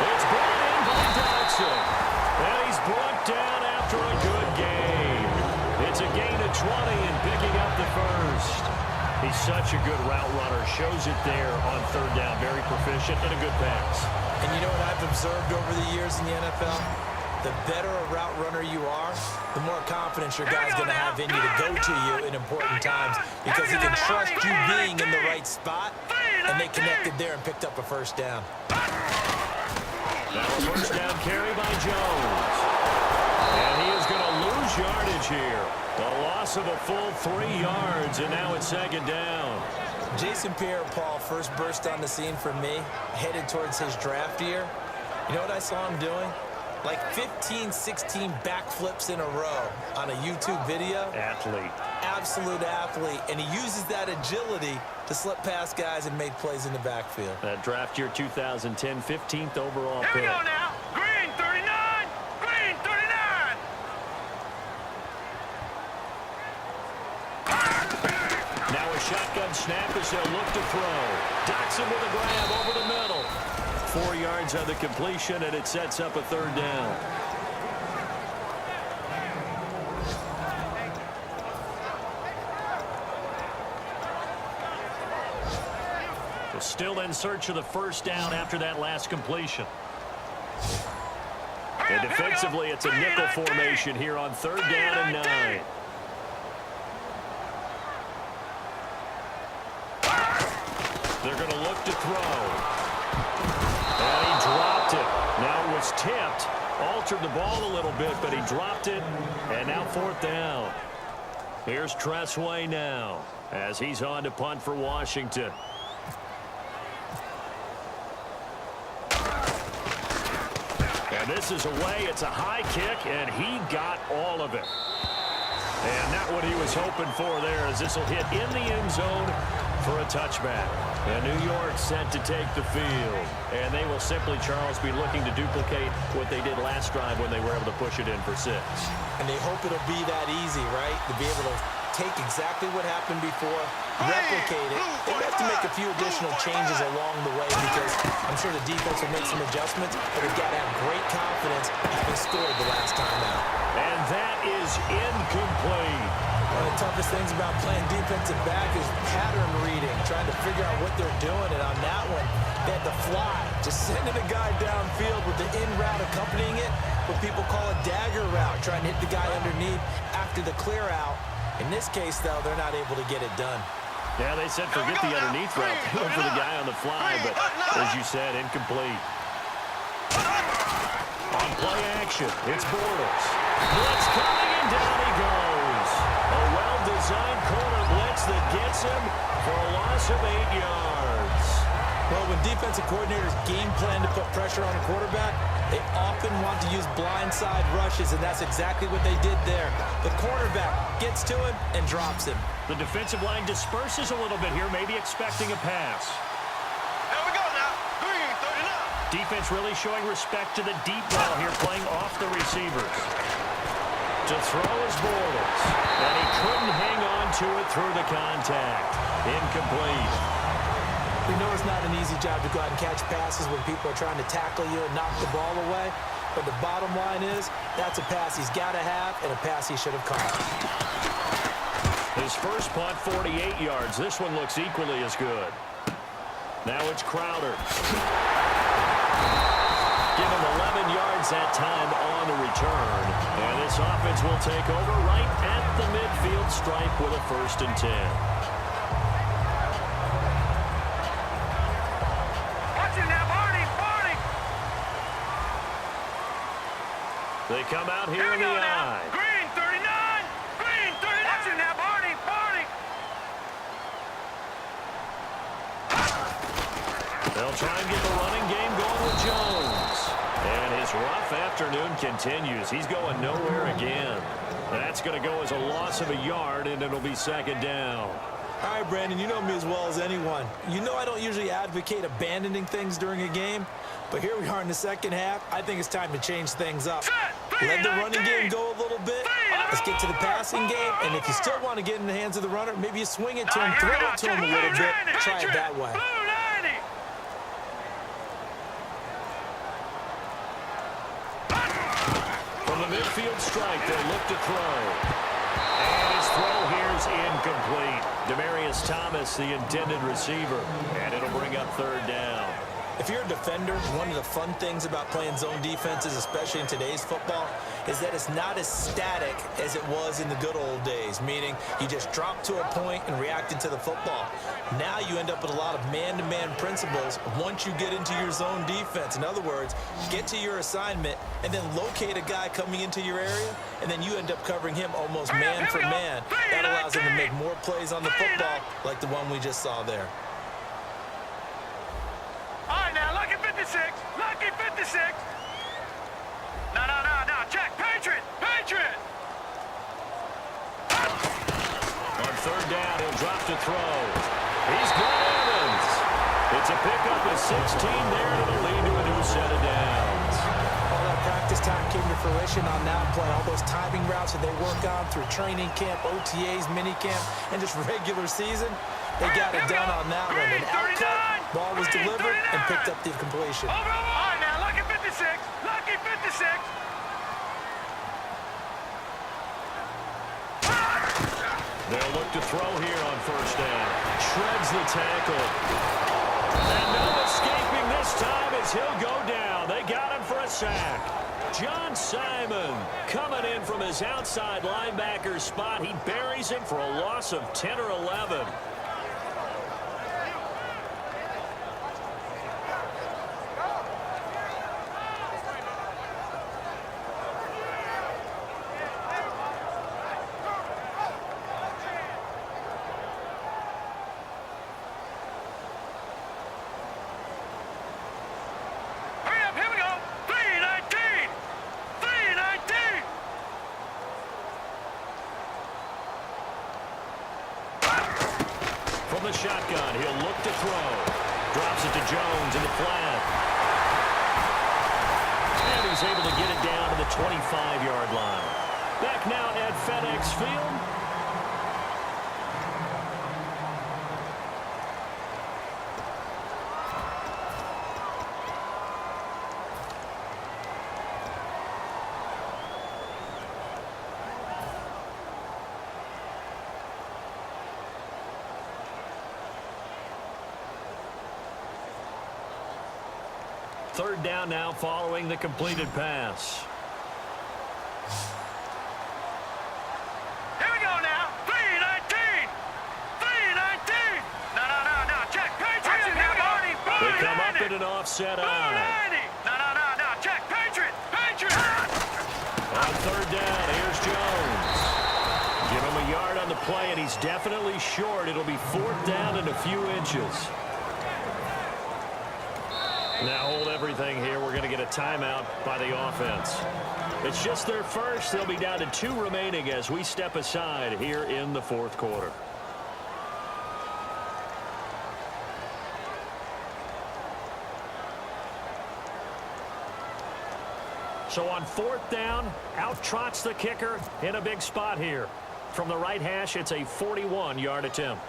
It's brought in by Dodson. And he's brought down after a good game. It's a gain of 20 and picking up the first. He's such a good route runner. Shows it there on 3rd down. Very proficient and a good pass. And you know what I've observed over the years in the NFL? The better a route runner you are, the more confidence your guy's going to have in you to go to you in important times because he can trust you being in the right spot, and they connected there and picked up a first down. Now a first down carry by Jones. And he is going to lose yardage here. A loss of a full 3 yards, and now it's 2nd down. Jason Pierre-Paul first burst on the scene for me, headed towards his draft year. You know what I saw him doing? Like 15, 16 backflips in a row on a YouTube video. Athlete. Absolute athlete. And he uses that agility to slip past guys and make plays in the backfield. That draft year 2010, 15th overall pick. Here we go now. Green 39. Green 39. Now a shotgun snap as they'll look to throw. Dotson with a grab over the middle. 4 yards on the completion, and it sets up a 3rd down. We're still in search of the first down after that last completion. And defensively, it's a nickel formation here on 3rd down and 9. They're going to look to throw. And he dropped it. Now it was tipped. Altered the ball a little bit, but he dropped it. And now 4th down. Here's Tressway now as he's on to punt for Washington. And this is away. It's a high kick, and he got all of it. And not what he was hoping for there, as this will hit in the end zone for a touchback. And New York set to take the field. And they will simply, Charles, be looking to duplicate what they did last drive when they were able to push it in for 6. And they hope it'll be that easy, right? To be able to take exactly what happened before, replicate it. They have to make a few additional changes along the way because I'm sure the defense will make some adjustments, but they've got to have great confidence having scored the last time out. And that is incomplete. One of the toughest things about playing defensive back is pattern reading, trying to figure out what they're doing. And on that one, they had to fly, just sending a guy downfield with the in route accompanying it, what people call a dagger route, trying to hit the guy underneath after the clear out. In this case, though, they're not able to get it done. Yeah, they said forget the underneath route. They went for the guy on the fly, but as you said, incomplete. On play action, it's Bortles. Blitz coming, and down he goes. A well-designed corner blitz that gets him for a loss of 8 yards. Well, when defensive coordinators game plan to put pressure on a quarterback, they often want to use blindside rushes, and that's exactly what they did there. The cornerback gets to him and drops him. The defensive line disperses a little bit here, maybe expecting a pass. There we go now. Green, 39. Defense really showing respect to the deep ball here, playing off the receivers. To throw is Bortles, and he couldn't hang on to it through the contact. Incomplete. We know it's not an easy job to go out and catch passes when people are trying to tackle you and knock the ball away. But the bottom line is, that's a pass he's got to have and a pass he should have caught. His first punt, 48 yards. This one looks equally as good. Now it's Crowder. Give him 11 yards that time on the return. And this offense will take over right at the midfield stripe with a 1st and 10. They come out here in the eye. Green, 39. Green, 39. Watch it now, Barney. Barney. They'll try and get the running game going with Jones. And his rough afternoon continues. He's going nowhere again. That's going to go as a loss of a yard, and it'll be 2nd down. All right, Brandon, you know me as well as anyone. You know I don't usually advocate abandoning things during a game, but here we are in the second half. I think it's time to change things up. Let the running game go a little bit. Let's get to the passing game, and if you still want to get in the hands of the runner, maybe you swing it to him, throw it to him a little bit, try it that way. From the midfield strike, they look to throw. And his throw here's incomplete. Demaryius Thomas, the intended receiver, and it'll bring up 3rd down. If you're a defender, one of the fun things about playing zone defenses, especially in today's football, is that it's not as static as it was in the good old days, meaning you just drop to a point and react into the football. Now you end up with a lot of man-to-man principles once you get into your zone defense. In other words, get to your assignment and then locate a guy coming into your area, and then you end up covering him almost man for man. That allows him to make more plays on the football like the one we just saw there. All right, now, lucky 56. Lucky 56. No. Check. Patriot. Patriot. On 3rd down, he'll drop to throw. He's got Evans. It's a pickup of 16 there, and it'll lead to a new set of downs. All that practice time came to fruition on that play. All those timing routes that they work on through training camp, OTAs, minicamp, and just regular season, they got it done on that one. An outcut, ball was delivered, and picked up the completion. All right, now, lucky 56. Lucky 56. They'll look to throw here on 1st down. Shreds the tackle. And no escaping this time as he'll go down. They got him for a sack. John Simon coming in from his outside linebacker spot. He buries him for a loss of 10 or 11. From the shotgun, he'll look to throw. Drops it to Jones in the flat. And he's able to get it down to the 25-yard line. Back now at FedEx Field. Third down now following the completed pass. Here we go now. 3 in an offset Blue eye. 90. No. Check. Patriot. On third down, here's Jones. Give him a yard on the play, and he's definitely short. It'll be fourth down and a few inches. Now hold everything here. We're going to get a timeout by the offense. It's just their first. They'll be down to 2 remaining as we step aside here in the fourth quarter. So on fourth down, out trots the kicker in a big spot here. From the right hash, it's a 41-yard attempt.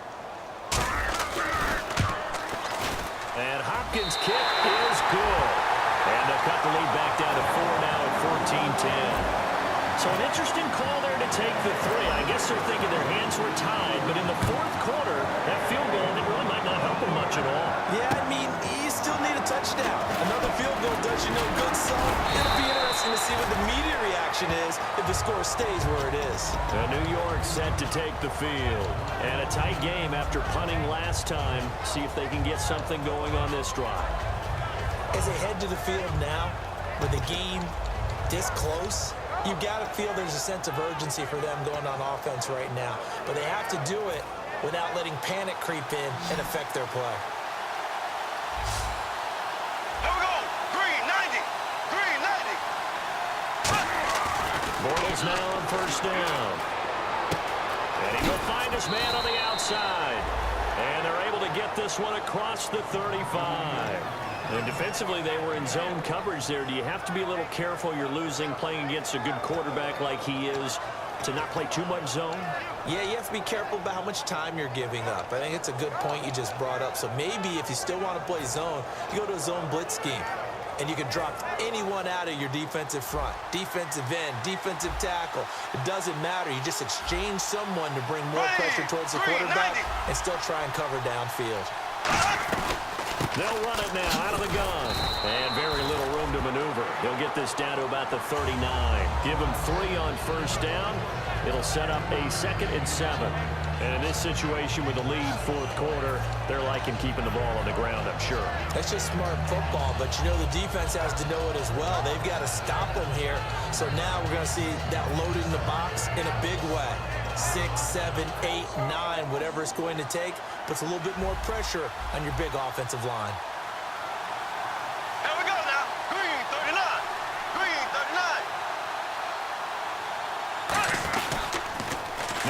And Hopkins' kick is good. And they'll cut the lead back down to 4 now at 14-10. So an interesting call there to take the 3. I guess they're thinking their hands were tied, but in the fourth quarter, that field goal, it really might not help them much at all. Yeah, I mean, you still need a touchdown. Another field goal does you no good, so it'll be interesting to see what the media reaction is if the score stays where it is. New York set to take the field. And a tight game after punting last time. See if they can get something going on this drive. As they head to the field now, with the game this close, you got to feel there's a sense of urgency for them going on offense right now. But they have to do it without letting panic creep in and affect their play. Here we go. Green 90. Bortles now on first down. And he will find his man on the outside. And they're able to get this one across the 35. And defensively, they were in zone coverage there. Do you have to be a little careful? You're losing, playing against a good quarterback like he is, to not play too much zone? Yeah, you have to be careful about how much time you're giving up. I think it's a good point you just brought up. So maybe if you still want to play zone, you go to a zone blitz scheme. And you can drop anyone out of your defensive front, defensive end, defensive tackle. It doesn't matter. You just exchange someone to bring more pressure towards the quarterback and still try and cover downfield. They'll run it now out of the gun. And very little room to maneuver. They'll get this down to about the 39. Give them 3 on first down. It'll set up a 2nd and 7. And in this situation with the lead fourth quarter, they're liking keeping the ball on the ground, I'm sure. That's just smart football, but you know the defense has to know it as well. They've got to stop them here. So now we're going to see that loading the box in a big way. 6, 7, 8, 9, whatever it's going to take, puts a little bit more pressure on your big offensive line. Here we go now. Green 39.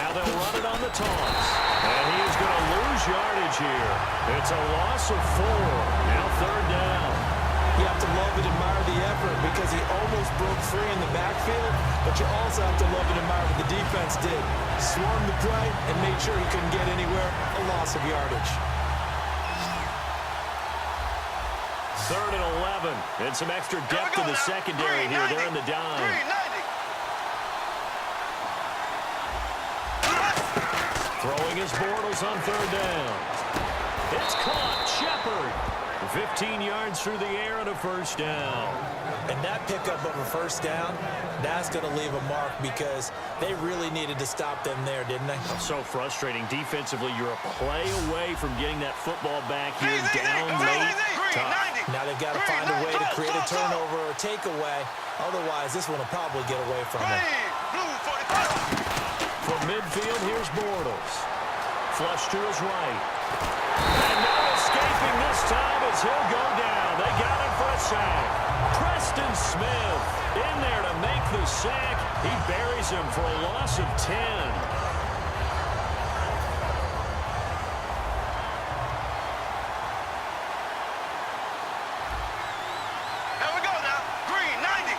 Now they'll run it on the toss. And he is going to lose yardage here. It's a loss of 4. Now third down. You have to love and admire the effort because he almost broke free in the backfield, but you also have to love and admire what the defense did. Swarmed the play and made sure he couldn't get anywhere. A loss of yardage. 3rd and 11. And some extra depth to the secondary here. They're in the dime. Throwing his Bortles on third down. It's caught. Shepard. 15 yards through the air and a first down. And that pickup of a first down, that's going to leave a mark because they really needed to stop them there, didn't they? So frustrating. Defensively, you're a play away from getting that football back here down late. Tough. Now they've got to find a way to create a turnover or a takeaway. Otherwise, this one will probably get away from them. From midfield, here's Bortles. Flush to his right. And no escaping this time as he'll go down. They got him for a sack. Preston Smith in there to make the sack. He buries him for a loss of 10. Here we go now. Green 90.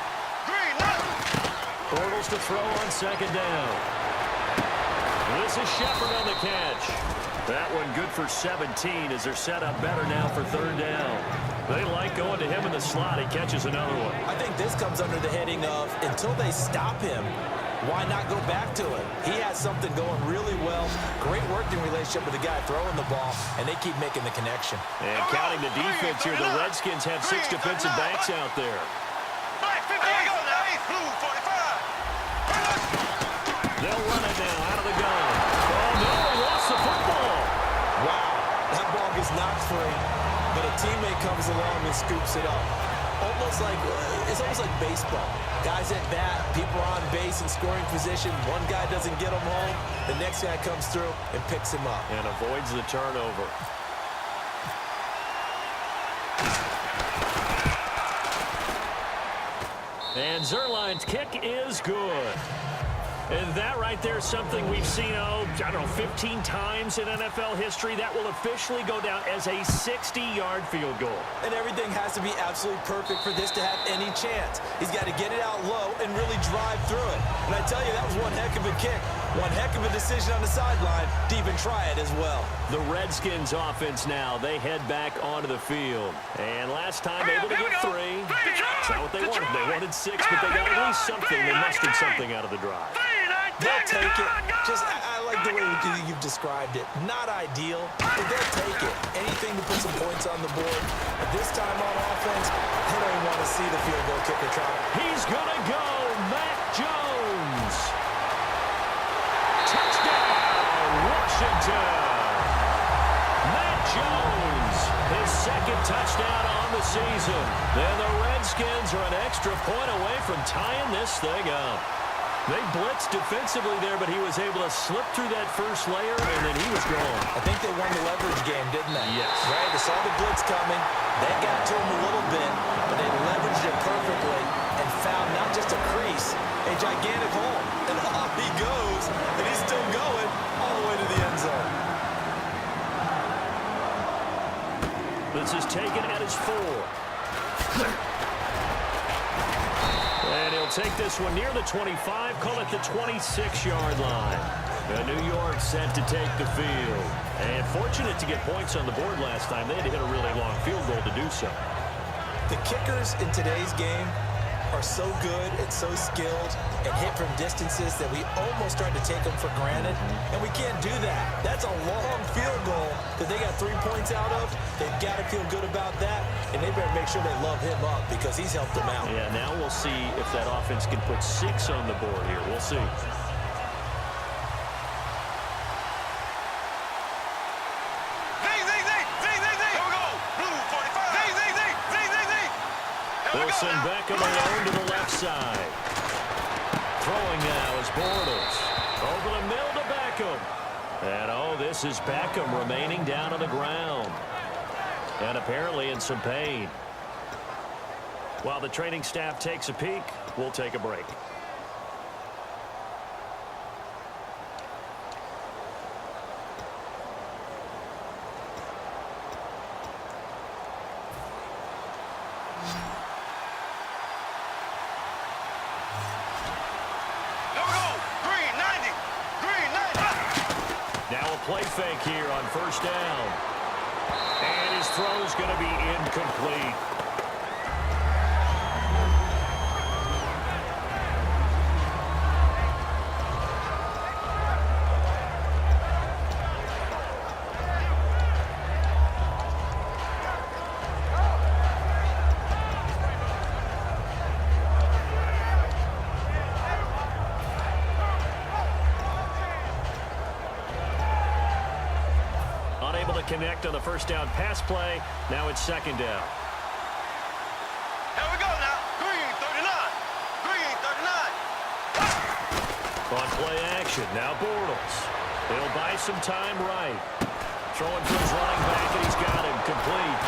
Bortles to throw on second down. This is Shepard on the catch. That one good for 17 as they're set up better now for third down. They like going to him in the slot. He catches another one. I think this comes under the heading of until they stop him, why not go back to it? He has something going really well. Great working relationship with the guy throwing the ball, and they keep making the connection. And counting the defense here, the Redskins have 6 defensive backs out there. They'll run it now out of the gun. Oh, no, he lost the football. Wow, that ball gets knocked free. but a teammate comes along and scoops it up. It's almost like baseball. Guys at bat, people are on base in scoring position. One guy doesn't get him home. The next guy comes through and picks him up. And avoids the turnover. And Zerline's kick is good. And that right there is something we've seen, I don't know, 15 times in NFL history. That will officially go down as a 60-yard field goal. And everything has to be absolutely perfect for this to have any chance. He's got to get it out low and really drive through it. And I tell you, that was one heck of a kick. One heck of a decision on the sideline to even try it as well. The Redskins offense now, they head back onto the field. And last time able to get 3. That's not what they wanted. They wanted 6, but they got at least something. They mustered something out of the drive. They'll take it. I like the way you've described it. Not ideal, but they'll take it. Anything to put some points on the board. But this time on offense, they don't even want to see the field goal kicker try. He's going to go. Mac Jones. Touchdown, Washington. Mac Jones, his second touchdown on the season. And the Redskins are an extra point away from tying this thing up. They blitzed defensively there, but he was able to slip through that first layer, and then he was gone. I think they won the leverage game, didn't they? Yes. Right? They saw the blitz coming. They got to him a little bit, but they leveraged it perfectly and found not just a crease, a gigantic hole. And off he goes, and he's still going all the way to the end zone. This is taken at his 4. And he'll take this one near the 25, call it the 26-yard line. New York set to take the field. And fortunate to get points on the board last time. They had to hit a really long field goal to do so. The kickers in today's game are so good and so skilled and hit from distances that we almost start to take them for granted, and we can't do that. That's a long field goal that they got 3 points out of. They've got to feel good about that, and they better make sure they love him up because he's helped them out. Yeah, now we'll see if that offense can put 6 on the board here. We'll see. They'll send Beckham alone to the left side. Throwing now is Bortles. Over the middle to Beckham. And, this is Beckham remaining down on the ground. And apparently in some pain. While the training staff takes a peek, we'll take a break. Play fake here on first down. And his throw's going to be incomplete. Connect on the first down pass play. Now it's second down. Here we go now. Green 39. Green 39. On play action. Now Bortles. He'll buy some time right. Throwing for his running back, and he's got him complete.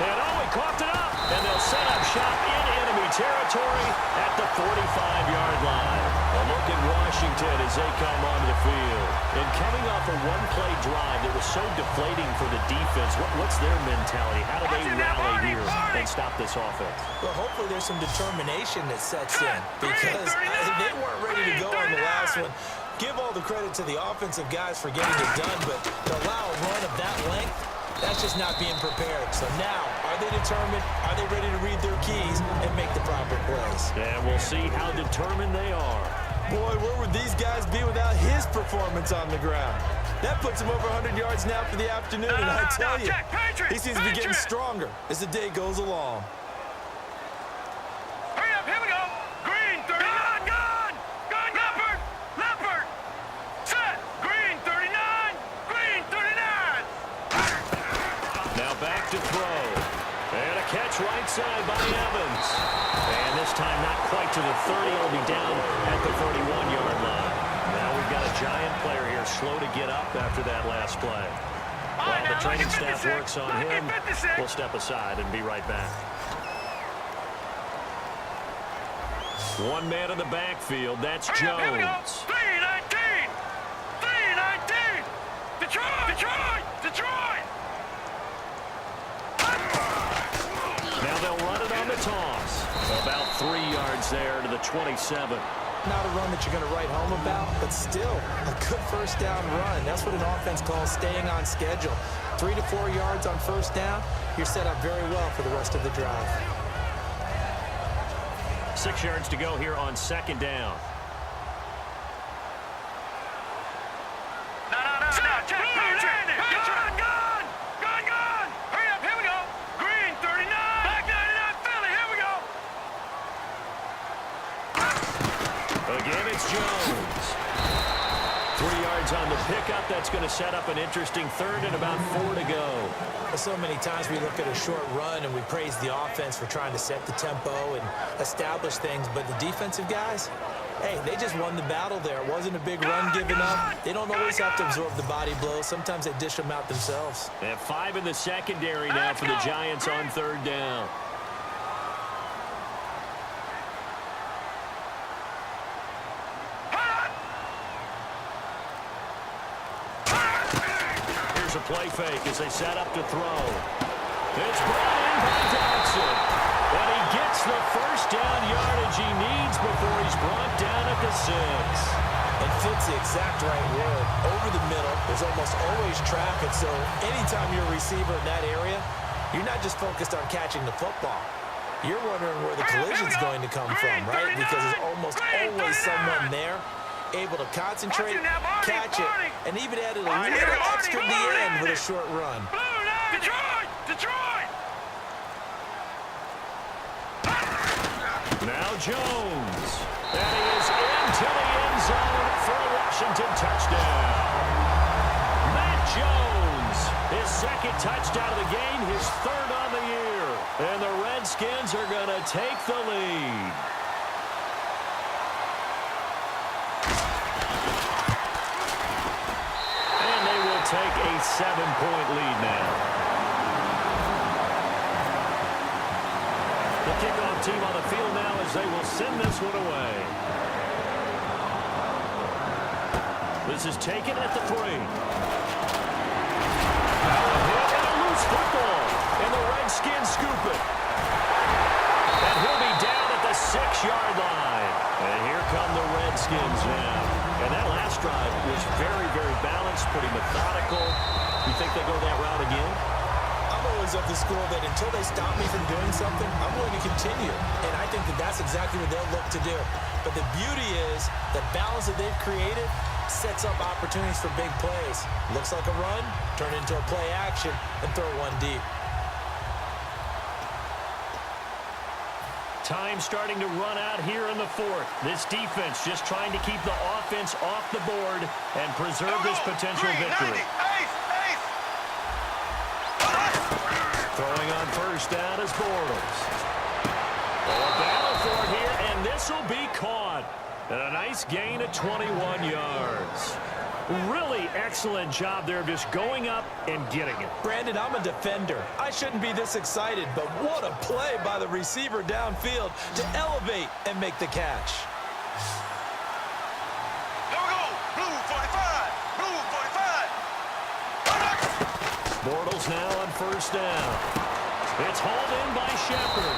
And he coughed it up. And they'll set up shop in enemy territory at the 45-yard line. A look at Washington as they come onto the field. And coming off a one-play drive that was so deflating for the defense, what's their mentality? How do they rally here and stop this offense? Well, hopefully there's some determination that sets in because they weren't ready to go on the last one. Give all the credit to the offensive guys for getting it done, but to allow a run of that length, that's just not being prepared. So now, are they determined? Are they ready to read their keys and make the proper plays? And we'll see how determined they are. Boy, where would these guys be without his performance on the ground? That puts him over 100 yards now for the afternoon, and I tell you, he seems to be getting stronger as the day goes along. Hurry up, here we go. Green 39. Gun, Leopard, Leopard. Set, Green 39. Green 39. Now back back to throw. And a catch right side by Evans. And this time not quite to the 30. It'll be down at the 31-yard line. Now we've got a Giant player here slow to get up after that last play. While the training staff works on him, we'll step aside and be right back. One man in the backfield. That's Jones. Here we go. 3-19. 3-19. Detroit. Detroit. Detroit. Now they'll run it on the toss. About 3 yards there to the 27. Not a run that you're going to write home about, but still a good first down run. That's what an offense calls staying on schedule. 3 to 4 yards on first down, you're set up very well for the rest of the drive. 6 yards to go here on second down. No. Gun. Hurry up. Here we go. Green 39. Black 99 Philly. Here we go. Again, it's Jones. 3 yards on the pickup. That's going to set up an interesting third and about 4 to go. So many times we look at a short run and we praise the offense for trying to set the tempo and establish things, but the defensive guys, hey, they just won the battle there. It wasn't a big run given up. They don't always have to absorb the body blows. Sometimes they dish them out themselves. They have 5 in the secondary now for the Giants on third down. Here's a play fake as they set up to throw. It's brought in by Dodson. And he gets the first down yardage he needs before he's brought down at the 6. And fits the exact right word. Over the middle, there's almost always traffic, so anytime you're a receiver in that area, you're not just focused on catching the football. You're wondering where the collision's going to come from, right? Because there's almost always someone there able to concentrate, catch it, and even add a little extra at the end with a short run. Detroit! Now Jones. And he is into the end zone for a Washington touchdown. Matt Jones, his second touchdown of the game, his third on the year. And the Redskins are going to take the lead. And they will take a 7-point lead now. The kickoff team on the field now as they will send this one away. This is taken at the 3. Now a hit and a loose football. And the Redskins scoop it. And he'll be down at the 6-yard line. And here come the Redskins now. And that last drive was very, very balanced, pretty methodical. You think they go that route again? I'm always of the school that until they stop me from doing something, I'm going to continue. And I think that that's exactly what they'll look to do. But the beauty is the balance that they've created sets up opportunities for big plays. Looks like a run, turn into a play action, and throw one deep. Time starting to run out here in the 4th. This defense just trying to keep the offense off the board and preserve this potential victory. Throwing on first down is Bortles. A battle for it here, and this will be caught. And a nice gain of 21 yards. Really excellent job there of just going up and getting it. Brandon, I'm a defender. I shouldn't be this excited, but what a play by the receiver downfield to elevate and make the catch. Here we go. Blue 45. Blue 45. Bortles now on first down. It's hauled in by Shepard.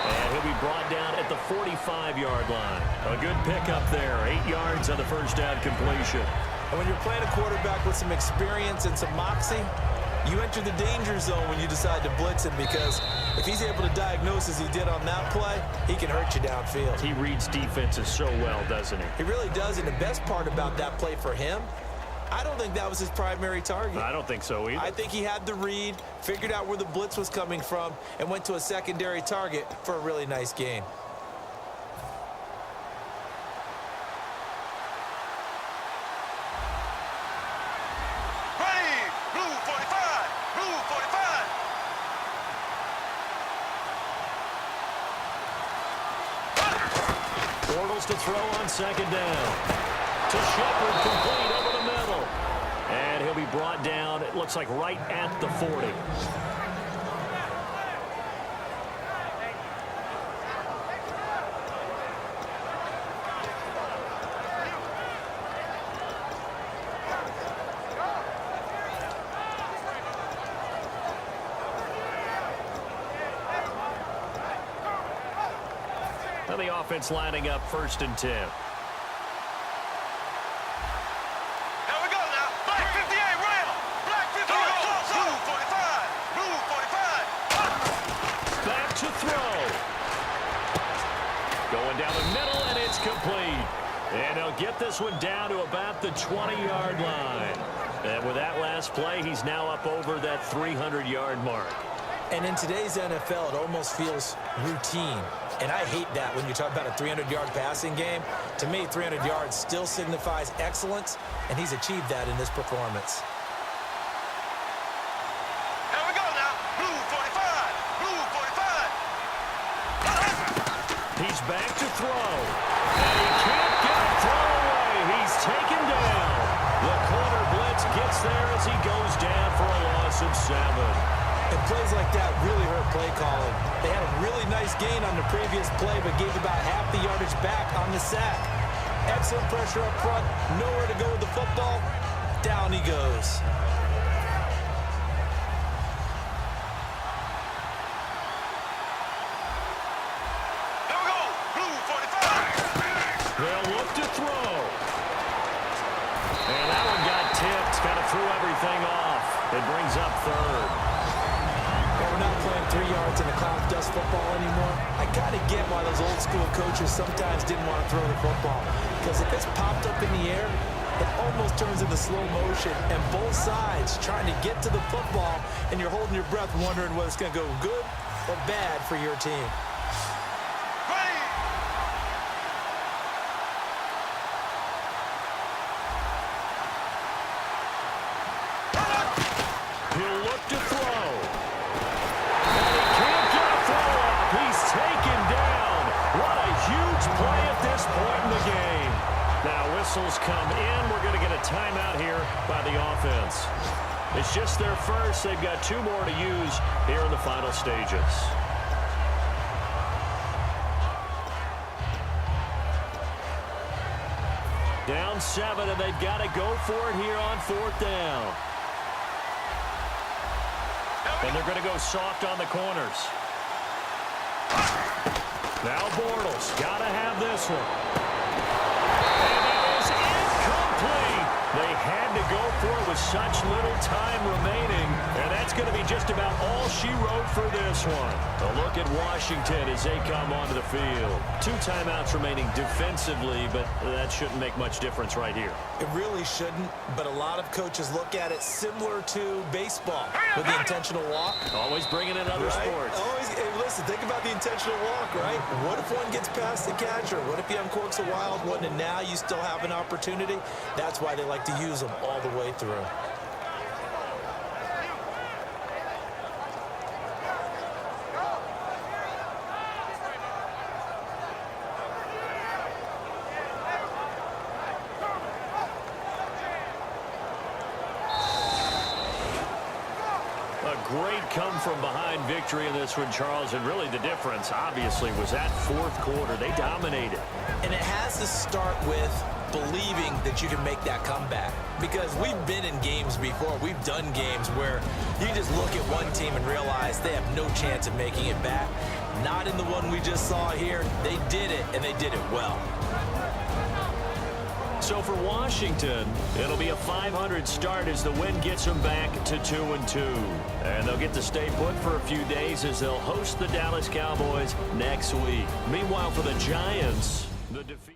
And he'll be brought down at the 45-yard line. A good pickup there. 8 yards on the first down completion. And when you're playing a quarterback with some experience and some moxie, you enter the danger zone when you decide to blitz him, because if he's able to diagnose as he did on that play, he can hurt you downfield. He reads defenses so well, doesn't he? He really does, and the best part about that play for him, I don't think that was his primary target. I don't think so either. I think he had the read, figured out where the blitz was coming from, and went to a secondary target for a really nice gain. Ready. Blue 45. Blue 45. Bortles to throw on second down. To Shepard, complete over the middle. And he'll be brought down, it looks like right at the 40. Now the offense lining up 1st and 10. Here we go now. Black 58, rail. Black 58, blue 45. Blue 45. Back to throw. Going down the middle, and it's complete. And he'll get this one down to about the 20-yard line. And with that last play, he's now up over that 300-yard mark. And in today's NFL, it almost feels routine. And I hate that when you talk about a 300-yard passing game. To me, 300 yards still signifies excellence, and he's achieved that in this performance. Here we go now. Blue 45. Blue 45. He's back to throw. And he can't get a throw away. He's taken down. The corner blitz gets there as he goes down for a loss of 7. And plays like that really hurt play calling. They had a really nice gain on the previous play, but gave about half the yardage back on the sack. Excellent pressure up front. Nowhere to go with the football. Down he goes. Here we go. Blue 45. They'll look to throw. And that one got tipped. Kind of threw everything off. It brings up 3rd. We're not playing 3 yards in the cloud dust football anymore. I kind of get why those old school coaches sometimes didn't want to throw the football. Because if it's popped up in the air, it almost turns into slow motion. And both sides trying to get to the football, and you're holding your breath wondering whether it's going to go good or bad for your team. He'll look to throw. And he can't get a throw up. He's taken down. What a huge play at this point in the game. Now whistles come in. We're going to get a timeout here by the offense. It's just their first. They've got 2 more to use here in the final stages. Down 7, and they've got to go for it here on 4th down. And they're going to go soft on the corners. Now Bortles. Got to have this one. And it is incomplete. They had to go for it with such little time remaining. And that's going to be just about all she wrote for this one. A look at Washington as they come onto the field. 2 timeouts remaining defensively, but that shouldn't make much difference right here. It really shouldn't, but a lot of coaches look at it similar to baseball with the intentional walk. Always bringing in other sports. Always, hey, listen, think about the intentional walk, right? What if one gets past the catcher? What if he uncorks a wild one and now you still have an opportunity? That's why they like to use them all the way through. Great come-from-behind victory in this one, Charles, and really the difference, obviously, was that 4th quarter. They dominated. And it has to start with believing that you can make that comeback. Because we've been in games before. We've done games where you just look at one team and realize they have no chance of making it back. Not in the one we just saw here. They did it, and they did it well. So for Washington, it'll be a 500 start as the win gets them back to 2-2. And they'll get to stay put for a few days as they'll host the Dallas Cowboys next week. Meanwhile, for the Giants, the defeat.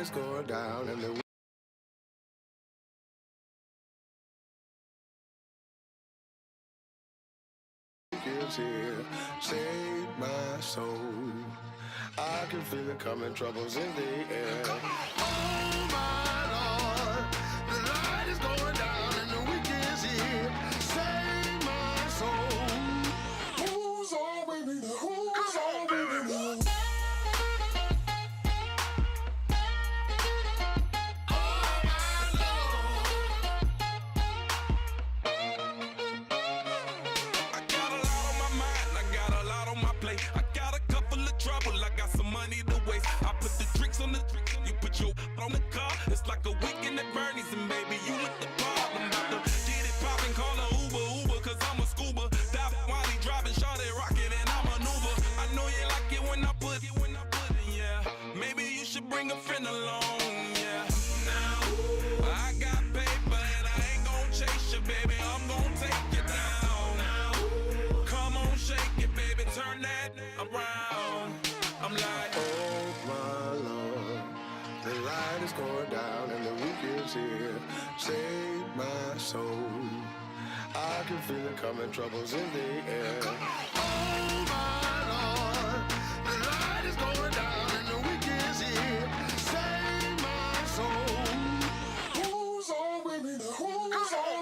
is going down and the week is here. Save my soul. I can feel it coming, troubles in the air. Oh my Lord, the light is going down and the week is here. Save my soul. Who's on, baby? Who's on, baby? On the car, it's like a weekend at Bernie's, and baby, you look the part. I'm about to get it poppin', call a Uber, cause I'm a scuba. Dive while he driving, shawty rockin', and I maneuver. I know you like it when I put it, yeah. Maybe you should bring a friend along, yeah. Now, I got paper, and I ain't gon' chase you, baby. I'm gon' take you down. Now, come on, shake it, baby, turn that around. I'm like, oh my Lord. The light is going down and the week is here. Save my soul. I can feel it coming, troubles in the air. Oh my Lord, the light is going down and the week is here. Save my soul. Who's on with me? Who's on?